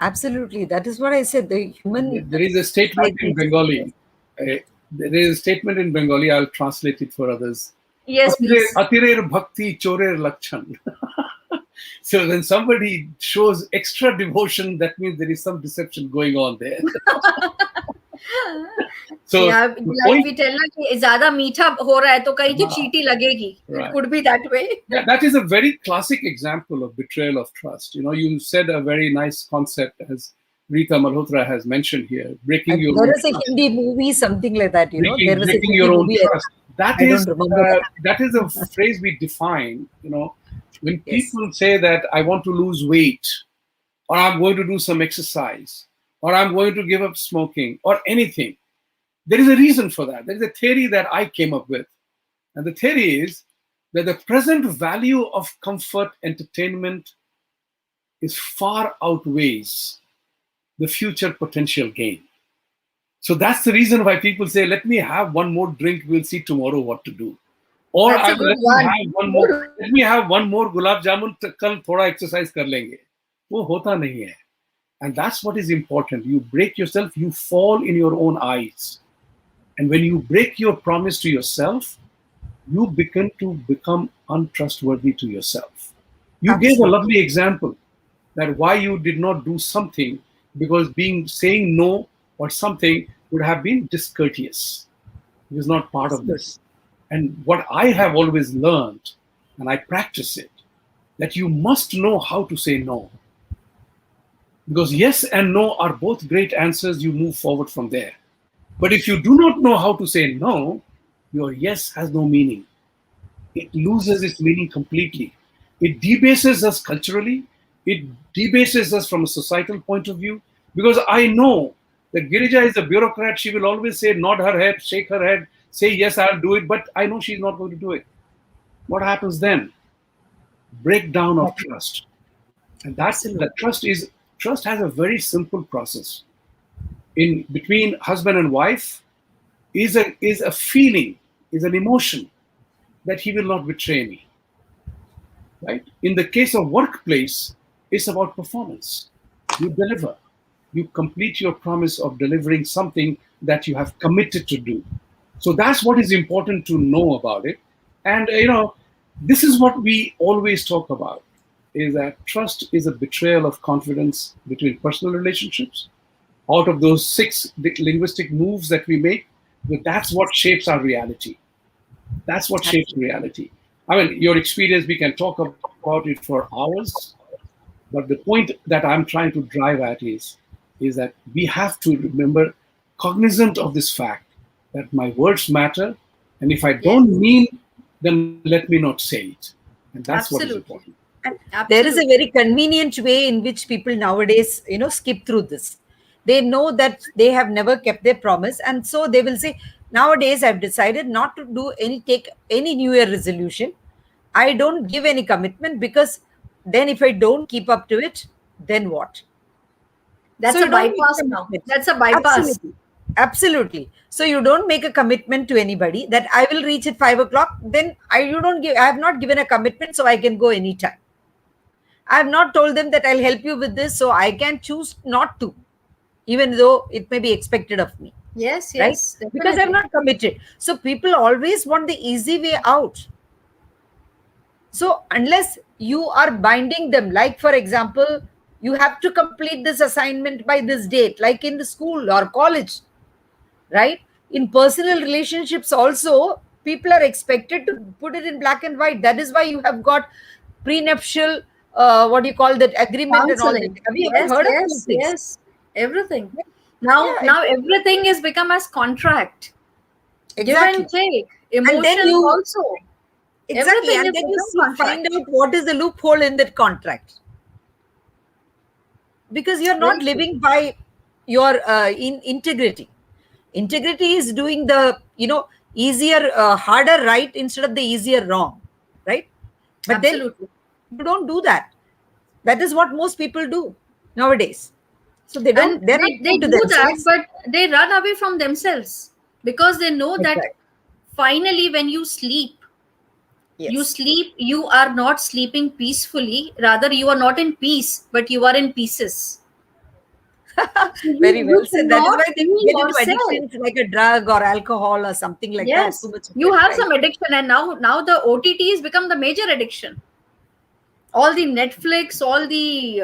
Absolutely. That is what I said. The human There is a statement psyche in is Bengali. There is a statement in Bengali. I'll translate it for others. Yes, please. Atirer bhakti chorer lakshan. So when somebody shows extra devotion, that means there is some deception going on there. So Yeah, the like point, we tell ना कि ज़्यादा मीठा हो रहा है तो कहीं की हाँ, चीटी लगेगी. It right. could be that way. Yeah, that is a very classic example of betrayal of trust. You said a very nice concept, as Rita Malhotra has mentioned here, breaking your there own is a trust. Hindi movie, something like that. There was a Breaking Hindi your own movie. trust. That I is don't remember that is a phrase we define. When Yes. people say that I want to lose weight, or I'm going to do some exercise, or I'm going to give up smoking, or anything, there is a reason for that. There is a theory that I came up with, and the theory is that the present value of comfort, entertainment, is far outweighs the future potential gain. So that's the reason why people say, let me have one more drink, we'll see tomorrow what to do. Or That's a good let me have one more gulab jamun, kal thoda exercise kar lenge. वो होता नहीं है. And that's what is important. You break yourself, you fall in your own eyes. And when you break your promise to yourself, you begin to become untrustworthy to yourself. You gave a Absolutely. lovely example that why you did not do something because saying no or something would have been discourteous. It was not part of Absolutely. this. And what I have always learned, and I practice it, that you must know how to say no. Because yes and no are both great answers, you move forward from there. But if you do not know how to say no, your yes has no meaning. It loses its meaning completely. It debases us culturally, it debases us from a societal point of view. Because I know that Girija is a bureaucrat, she will always say, nod her head, shake her head, say, yes, I'll do it, but I know she's not going to do it. What happens then? Breakdown of trust. And Absolutely. trust has a very simple process. In between husband and wife is a feeling, is an emotion that he will not betray me. Right? In the case of workplace, it's about performance. You deliver. You complete your promise of delivering something that you have committed to do. So that's what is important to know about it. And this is what we always talk about, is that trust is a betrayal of confidence between personal relationships. Out of those 6 linguistic moves that we make, that's what shapes our reality. That's what shapes reality. I mean, your experience, we can talk about it for hours, but the point that I'm trying to drive at is that we have to remember, cognizant of this fact, that my words matter, and if I don't mean, then let me not say it. And that's what is Absolutely. important. And there is a Absolutely. very convenient way in which people nowadays, skip through this. They know that they have never kept their promise, and so they will say, "Nowadays, I've decided not to take any New Year resolution. I don't give any commitment because then if I don't keep up to it, then what?" So That's a you don't make a bypass now. commitment. That's a bypass. Absolutely. Absolutely. So you don't make a commitment to anybody that I will reach at 5 o'clock. Then I have not given a commitment, so I can go anytime. I have not told them that I'll help you with this, so I can choose not to, even though it may be expected of me, Yes, right? yes, Because I'm definitely. not committed. So people always want the easy way out. So unless you are binding them, like for example, you have to complete this assignment by this date, like in the school or college, right? In personal relationships also, people are expected to put it in black and white. That is why you have got prenuptial, what do you call that, agreement and all that. Counseling. Have you ever Yes, heard of those yes, things? yes. Everything. Now, Yeah, now everything is become as contract. Give and exactly. take. And then Emotions you also. exactly, Everything and is then you become find contract. out what is the loophole in that contract, because you're not Very true. living by your in integrity. Integrity is doing the easier, harder right instead of the easier wrong, right? But then Absolutely. you don't do that. That is what most people do nowadays. So And they're not they true to do that, themselves. but they run away from themselves because they know that Exactly. finally, when you Yes. sleep, you are not sleeping peacefully. Rather, you are not in peace, but you are in pieces. So Very you well said. That is cannot why they be get into yourself. addictions like a drug or alcohol or something like that. Too Yes, much of you it, have right? some addiction, and now the OTT has become the major addiction. All the Netflix, all the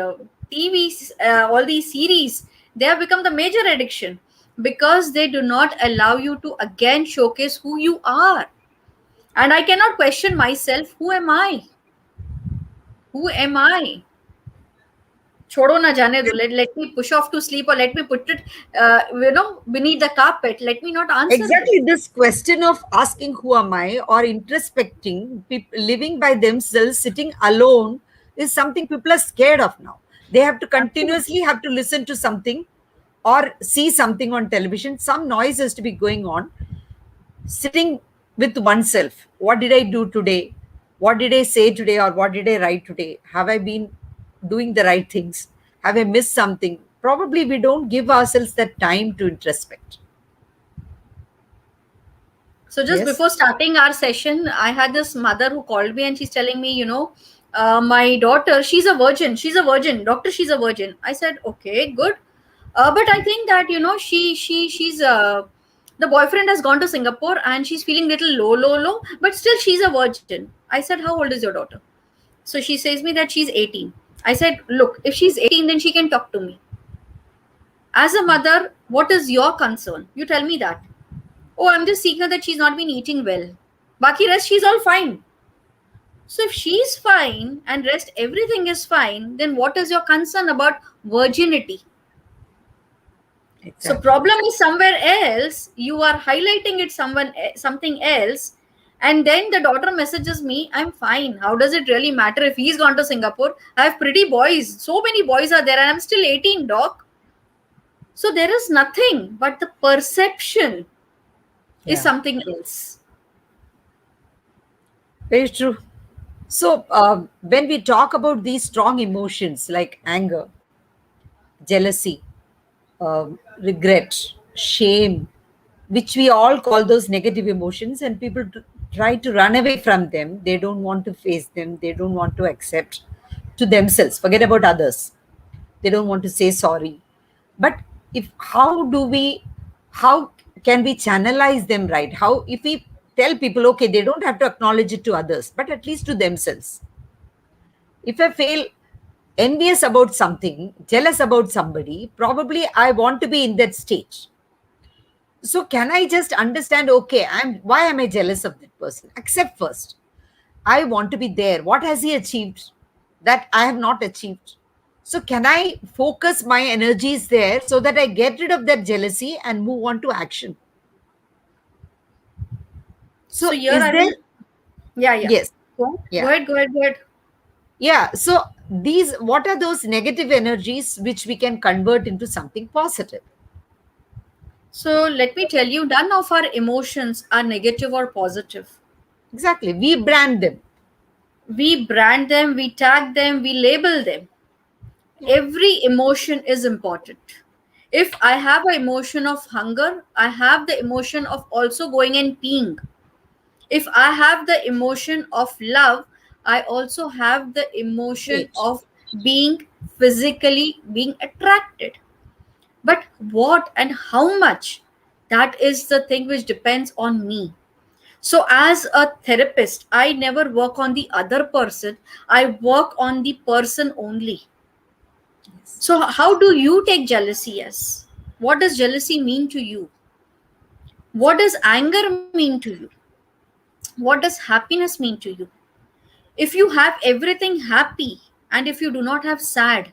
TVs, all the series, they have become the major addiction because they do not allow you to again showcase who you are. And I cannot question myself. Who am I? Who am I? छोड़ो ना जाने दो. Let me push off to sleep, or let me put it beneath the carpet. Let me not answer this. Exactly, this question of asking who am I or introspecting, people living by themselves, sitting alone, is something people are scared of now. They have to Absolutely. continuously have to listen to something or see something on television. Some noise has to be going on. Sitting with oneself. What did I do today? What did I say today, or what did I write today? Have I been doing the right things? Have I missed something? probably we don't give ourselves that time to introspect. So just Yes. before starting our session, I had this mother who called me and she's telling me, my daughter, she's a virgin. She's a virgin. Doctor, she's a virgin. I said, okay, good. But I think that, she's the boyfriend has gone to Singapore and she's feeling little low, but still she's a virgin. I said, how old is your daughter? So she says me that she's 18. I said, look, if she's 18, then she can talk to me. As a mother, what is your concern? You tell me that. Oh, I'm just seeing her that she's not been eating well. Baki rest, she's all fine. So if she's fine and rest everything is fine, then what is your concern about virginity? So Exactly. problem is somewhere else. You are highlighting it something else, and then the daughter messages me, I'm fine. How does it really matter if he's gone to Singapore? I have pretty boys. So many boys are there, and I'm still 18, doc. So there is nothing, but the perception is Yeah. something else. Very true. So, when we talk about these strong emotions like anger, jealousy, regret, shame, which we all call those negative emotions, and people try to run away from them. They don't want to face them. They don't want to accept to themselves. Forget about others. They don't want to say sorry. But if how can we channelize them right? How, if we tell people, okay, they don't have to acknowledge it to others, but at least to themselves. If I feel envious about something, jealous about somebody, probably I want to be in that stage. So can I just understand, okay, why am I jealous of that person? Accept first. I want to be there. What has he achieved that I have not achieved? So can I focus my energies there so that I get rid of that jealousy and move on to action? So So here is I there, will, yeah. yes, Go yeah. ahead, go ahead, go ahead. Yeah. So these, what are those negative energies which we can convert into something positive? So let me tell you, none of our emotions are negative or positive. Exactly. We brand them. We brand them, we tag them, we label them. Yeah. Every emotion is important. If I have an emotion of hunger, I have the emotion of also going and peeing. If I have the emotion of love, I also have the emotion Great. of being physically being attracted. But what and how much, that is the thing which depends on me. So as a therapist, I never work on the other person, I work on the person only. Yes. So how do you take jealousy as? What does jealousy mean to you? What does anger mean to you? What does happiness mean to you? If you have everything happy and if you do not have sad,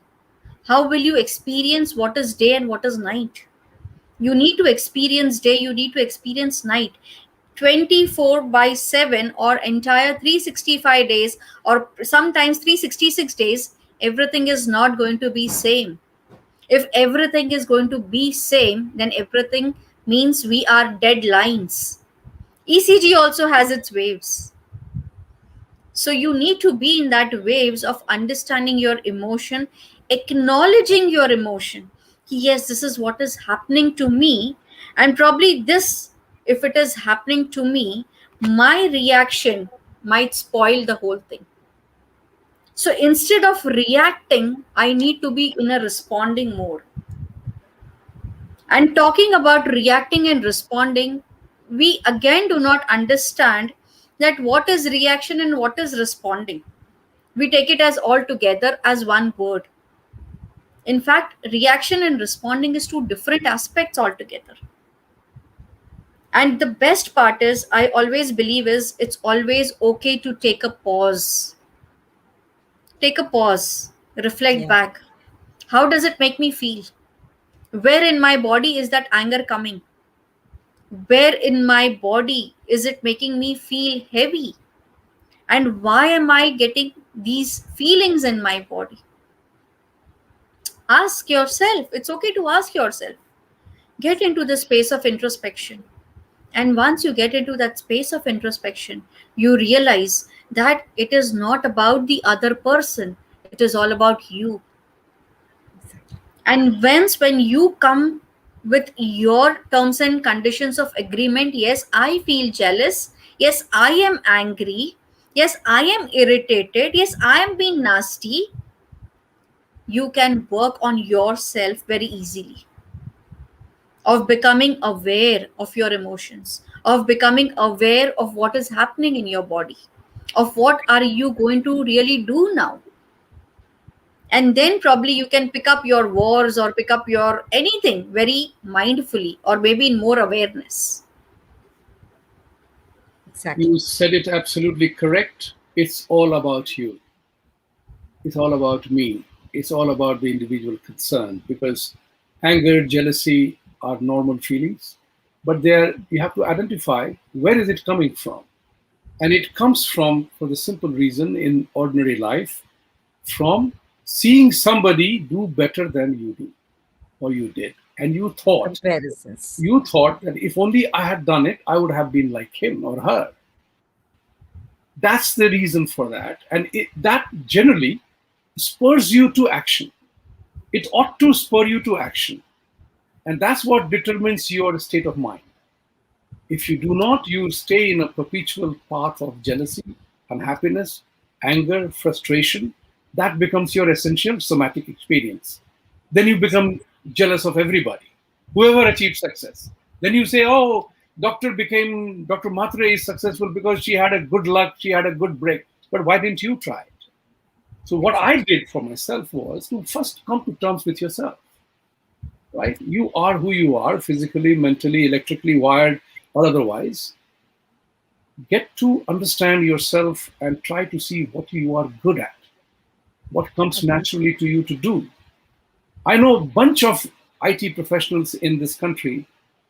how will you experience what is day and what is night? You need to experience day, you need to experience night. 24 by 7 or entire 365 days, or sometimes 366 days, everything is not going to be same. If everything is going to be same, then everything means we are dead lines. ECG also has its waves. So you need to be in that waves of understanding your emotion, acknowledging your emotion. Yes, this is what is happening to me, and probably this, if it is happening to me, my reaction might spoil the whole thing. So instead of reacting, I need to be in a responding mode. And talking about reacting and responding, we again do not understand that what is reaction and what is responding. We take it as all together as one word. In fact, reaction and responding is two different aspects altogether. And the best part is, I always believe, is it's always okay to take a pause. Take a pause, reflect Yeah. back. How does it make me feel? Where in my body is that anger coming? Where in my body is it making me feel heavy? And why am I getting these feelings in my body? Ask yourself. It's okay to ask yourself. Get into the space of introspection. And once you get into that space of introspection, you realize that it is not about the other person, it is all about you. And when you come with your terms and conditions of agreement, yes, I feel jealous, yes, I am angry, yes, I am irritated, yes, I am being nasty, you can work on yourself very easily, of becoming aware of your emotions, of becoming aware of what is happening in your body, of what are you going to really do now. And then probably you can pick up your wars or pick up your anything very mindfully, or maybe in more awareness. You Exactly. said it absolutely correct. It's all about you. It's all about me. It's all about the individual concerned, because anger, jealousy are normal feelings, but there you have to identify where is it coming from. And it comes from, for the simple reason in ordinary life, from seeing somebody do better than you do or you did. And Comparisons. you thought that if only I had done it, I would have been like him or her. That's the reason for that. And that generally spurs you to action. It ought to spur you to action. And that's what determines your state of mind. If you do not, you stay in a perpetual path of jealousy, unhappiness, anger, frustration. That becomes your essential somatic experience. Then you become jealous of everybody, whoever achieves success. Then you say, oh, Dr. Matre is successful because she had a good luck, she had a good break. But why didn't you try it? So what I Exactly. did for myself was to first come to terms with yourself, right? You are who you are, physically, mentally, electrically wired, or otherwise. Get to understand yourself and try to see what you are good at, what comes Agree. naturally to you to do. I know a bunch of IT professionals in this country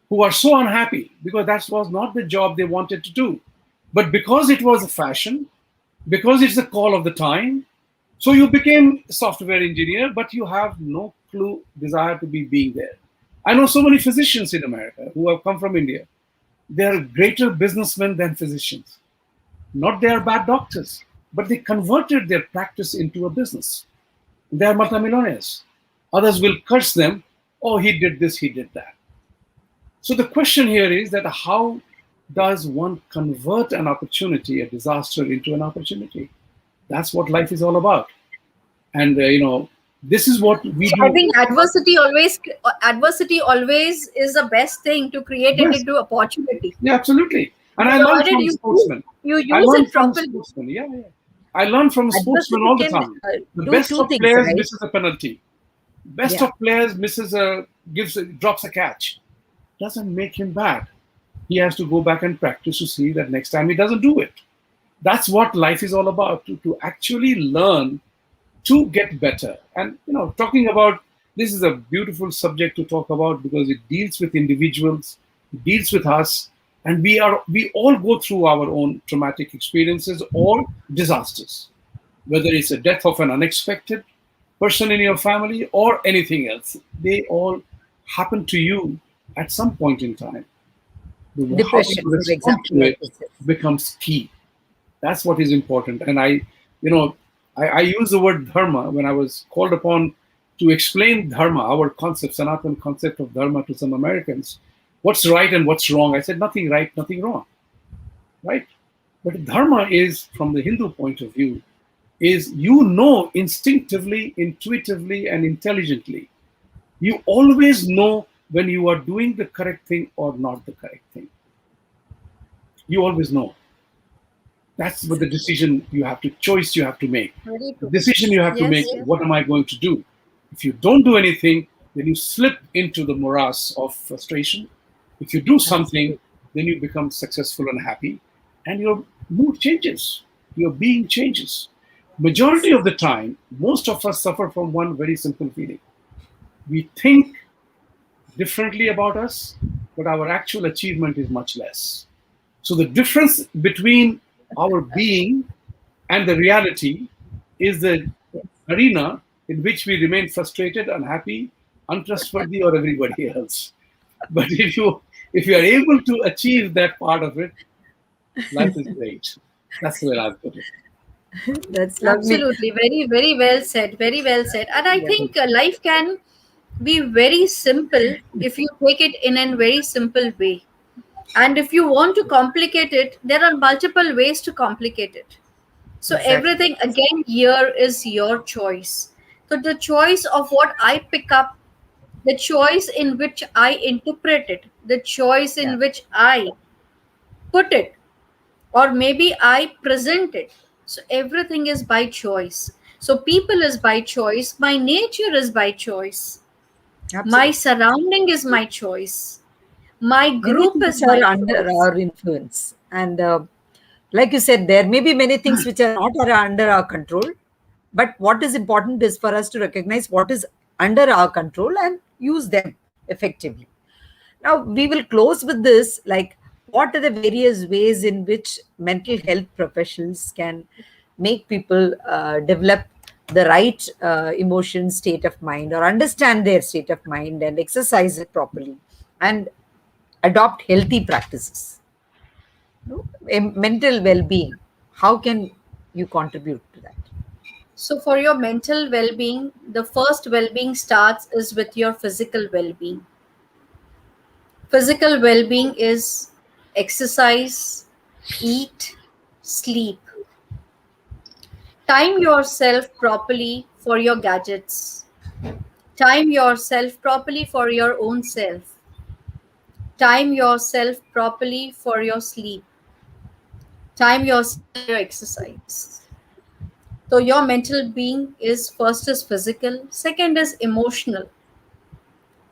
who are so unhappy because that was not the job they wanted to do. But because it was a fashion, because it's the call of the time, so you became a software engineer, but you have no clue, desire to be being there. I know so many physicians in America who have come from India. They are greater businessmen than physicians. Not they are bad doctors, but they converted their practice into a business. They are multimillionaires. Others will curse them. Oh, he did this, he did that. So the question here is that how does one convert an opportunity, a disaster, into an opportunity? That's what life is all about. And this is what we So I do. think adversity always is the best thing to create it Yes, into opportunity, yeah, absolutely. And I learned provided from you sportsmen. you I use learned it from properly. sportsmen. Yeah, yeah. I learn from sportsmen Adversity all the can time. The do best two of things, players right? misses a penalty. Best Yeah. of players drops a catch. Doesn't make him bad. He has to go back and practice to see that next time he doesn't do it. That's what life is all about, to actually learn to get better. And talking about this is a beautiful subject to talk about because it deals with individuals, it deals with us, and we all go through our own traumatic experiences or disasters, whether it's a death of an unexpected person in your family or anything else. They all happen to you at some point in time. How Depression, you for respond example, to like it you said. becomes key. That's what is important. And you know, I use the word dharma when I was called upon to explain dharma, our concept, Sanatan concept of dharma to some Americans. What's right and what's wrong? I said nothing right, nothing wrong, right? But dharma is, from the Hindu point of view, is instinctively, intuitively, and intelligently. You always know when you are doing the correct thing or not the correct thing. You always know. That's what the Exactly. decision choice you have to make. Very The true. decision you have to make, Yes, yes. what am I going to do? If you don't do anything, then you slip into the morass of frustration. If you do something, Absolutely. then you become successful and happy, and your mood changes, your being changes. Majority of the time, most of us suffer from one very simple feeling. We think differently about us, but our actual achievement is much less. So the difference between our being and the reality is the Yes. arena in which we remain frustrated, unhappy, untrustworthy, or everybody else. But if you are able to achieve that part of it, life is great. That's the way I put it. That's lovely. Absolutely. Very, very well said. Very well said. And I Yeah. think life can be very simple if you take it in a very simple way. And if you want to complicate it, there are multiple ways to complicate it. So Exactly. everything again here is your choice. So the choice of what I pick up, the choice in which I interpret it, the choice Yeah. in which I put it, or maybe I present it. So everything is by choice. So people is by choice, my nature is by choice, my Absolutely. surrounding is my choice, my Many group things is are my under choice. our influence. And like you said, there may be many things which are not are under our control. But what is important is for us to recognize what is under our control and use them effectively. Now, we will close with this like, what are the various ways in which mental health professionals can make people develop the right emotion state of mind or understand their state of mind and exercise it properly and adopt healthy practices? No? Mental well being. How can you contribute to that? So for your mental well-being, the first well-being starts is with your physical well-being. Physical well-being is exercise, eat, sleep. Time yourself properly for your gadgets. Time yourself properly for your own self. Time yourself properly for your sleep. Time yourself for your exercise. So your mental being is first is physical, second is emotional.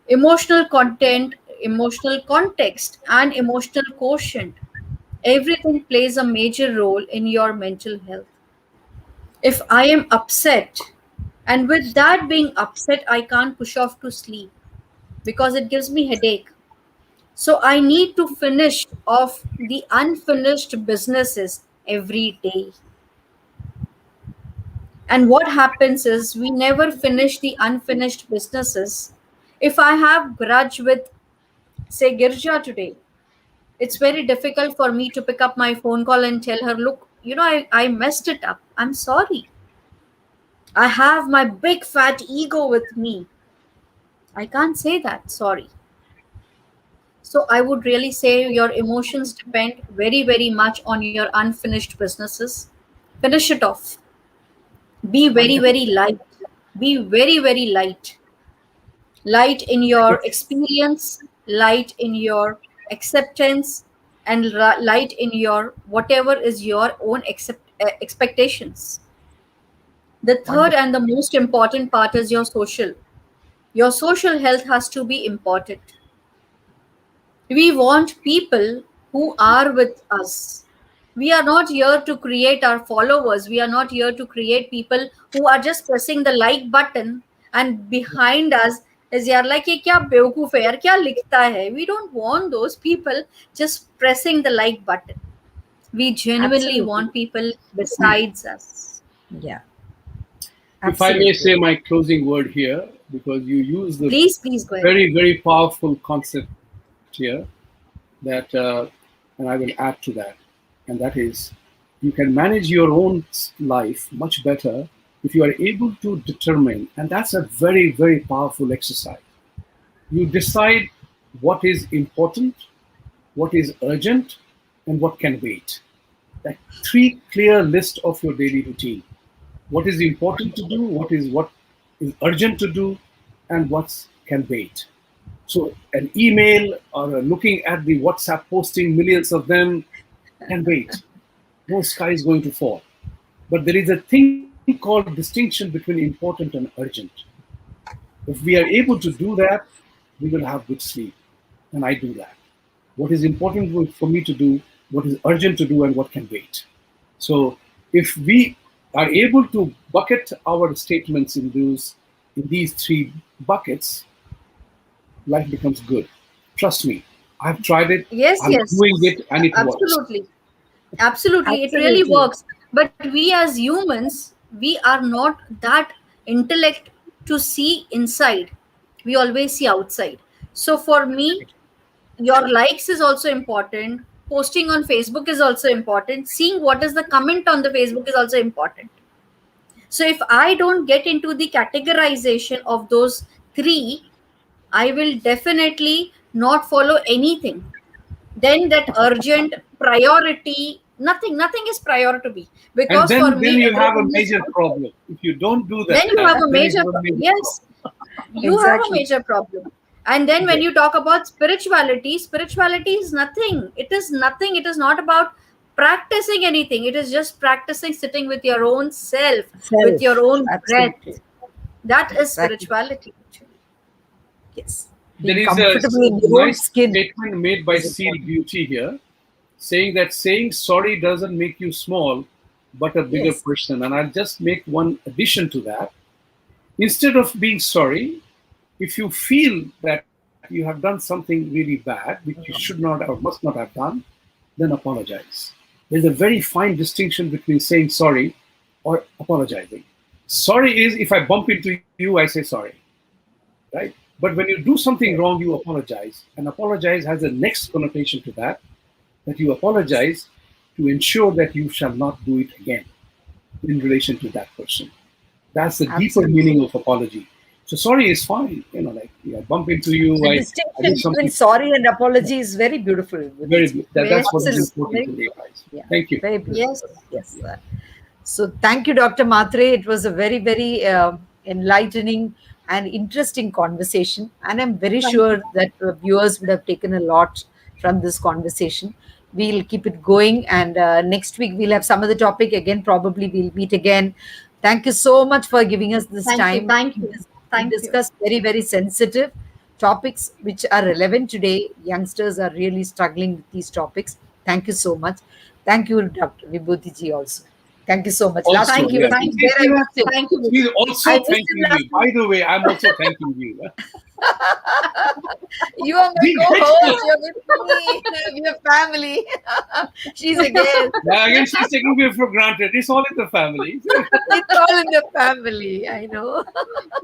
Emotional content, emotional context, and emotional quotient. Everything plays a major role in your mental health. If I am upset, and with that being upset, I can't push off to sleep because it gives me headache. So I need to finish off the unfinished businesses every day. And what happens is we never finish the unfinished businesses. If I have grudge with, say, Girja today, it's very difficult for me to pick up my phone call and tell her, look, I messed it up. I'm sorry. I have my big fat ego with me. I can't say that. Sorry. So I would really say your emotions depend very, very much on your unfinished businesses. Finish it off. Be very, Wonderful. very light. Be very, very light. Light in your Yes. experience, light in your acceptance, and light in your whatever is your own expectations. The third Wonderful. and the most important part is your social health has to be important. We want people who are with us. We are not here to create our followers. We are not here to create people who are just pressing the like button and behind us is यार like ये क्या बेवकूफ है यार क्या लिखता है. We don't want those people just pressing the like button. We genuinely Absolutely. want people besides us. Yeah. If I may Absolutely. say my closing word here, because you use the Please go ahead. very, very powerful concept here that, and I will add to that, and that is you can manage your own life much better if you are able to determine, and that's a very, very powerful exercise. You decide what is important, what is urgent, and what can wait. Like three clear list of your daily routine. What is important to do, what is urgent to do, and what can wait. So an email or looking at the WhatsApp posting, millions of them, can wait. No sky is going to fall. But there is a thing called distinction between important and urgent. If we are able to do that, we will have good sleep. And I do that. What is important for me to do, what is urgent to do, and what can wait. So if we are able to bucket our statements in these three buckets, life becomes good. Trust me, I've tried it, Yes, I'm yes, doing it, and it works. absolutely. Absolutely, it really Absolutely. works. But we as humans, we are not that intellect to see inside. We always see outside. So for me, your likes is also important. Posting on Facebook is also important. Seeing what is the comment on the Facebook is also important. So if I don't get into the categorization of those three, I will definitely not follow anything. Then that urgent priority, nothing is prior to me, And because for then me you have a everything is major urgent. problem. If you don't do Then that, you have a then you major have a major yes, problem. you have a Exactly. major problem. And then when Yes. you talk about spirituality, spirituality is nothing. It is nothing. It is not about practicing anything. It is just practicing sitting with your own self, with Self. your own Absolutely. breath. That is Exactly. spirituality actually. Yes. There Being is a comfortable in your own nice skin statement made by is Seal important. Beauty here, saying that saying sorry doesn't make you small, but a bigger Yes. person. And I'll just make one addition to that. Instead of being sorry, if you feel that you have done something really bad, which you should not or must not have done, then apologize. There's a very fine distinction between saying sorry or apologizing. Sorry is if I bump into you, I say sorry, right? But when you do something Yes. wrong, you apologize. And apologize has a next connotation to that you apologize to ensure that you shall not do it again in relation to that person. That's the deeper Absolutely. meaning of apology. So sorry is fine. You know, like I bump into you, The I do distinction between something. sorry and apology is very beautiful, Very Budiji. good. Very That's what is good. Absolutely. important Very to good. realize. Yeah. Thank you. Very Yes. beautiful. Yes. So thank you, Dr. Matre. It was a very, very enlightening and interesting conversation. And I'm very Thank you. sure that viewers would have taken a lot from this conversation. We'll keep it going. And next week, we'll have some other topic. Again, probably we'll meet again. Thank you so much for giving us this Thank you. time. Thank you. We Thank you. discussed very, very sensitive topics which are relevant today. Youngsters are really struggling with these topics. Thank you so much. Thank you, Dr. Vibhuti ji also. Thank you so much. Last Also, week Thank he you. was yeah. Thank you. there. I missed him. Thank you. She's I also missed him thanking last me. week. By the way, I'm also thanking you. You are my Be co-host. grateful. You're with me. We're family. She's a guest. Now, again, she's taking me for granted. It's all in the family. It's all in the family. I know.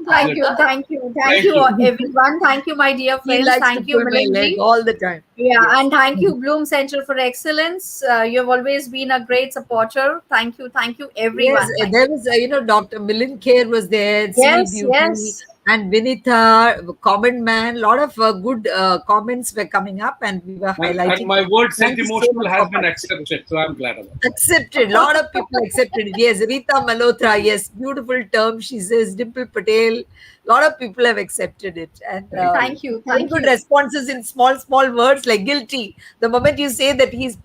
Thank Good. you. Thank you. Thank Thank you, you. everyone. Thank you, my dear He friends. likes to Thank you, pull my Milind leg ji. all the time. Yeah, Yes. and thank you, Bloom Center for Excellence. You have always been a great supporter. Thank you, Yes, everyone. Thank there you. was, Dr. Milind Kher was there, Seal Yes, Beauty, yes, and Vinitha, Comment Man. A lot of good comments were coming up, and we were And highlighting. my word sent Thank you so emotional much has for been participating. accepted. So I'm glad about it. Accepted. A lot of people accepted it. Yes, Rita Malhotra. Yes, beautiful term. She says Dimple Patel. A lot of people have accepted it, and Thank you. very thank good you. responses in small, small words like guilty. The moment you say that he's,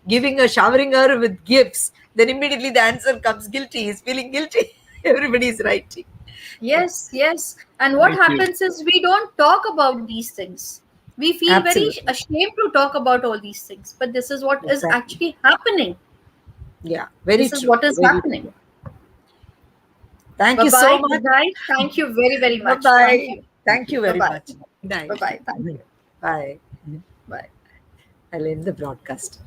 giving her, showering her with gifts, then immediately the answer comes guilty. He's feeling guilty. Everybody is writing. Yes, Yes, yes. And what Thank you. happens is we don't talk about these things. We feel very absolutely. ashamed to talk about all these things. But this is what is Exactly. actually happening. Yeah, very This is true. what is Very happening. true. Thank Bye you so bye. much. Good night. Thank you very, very Bye much. Thank bye. you. Thank Thank you. you Bye very bye. much. Good night. Bye bye. Thank you. Bye. Bye. I'll end the broadcast.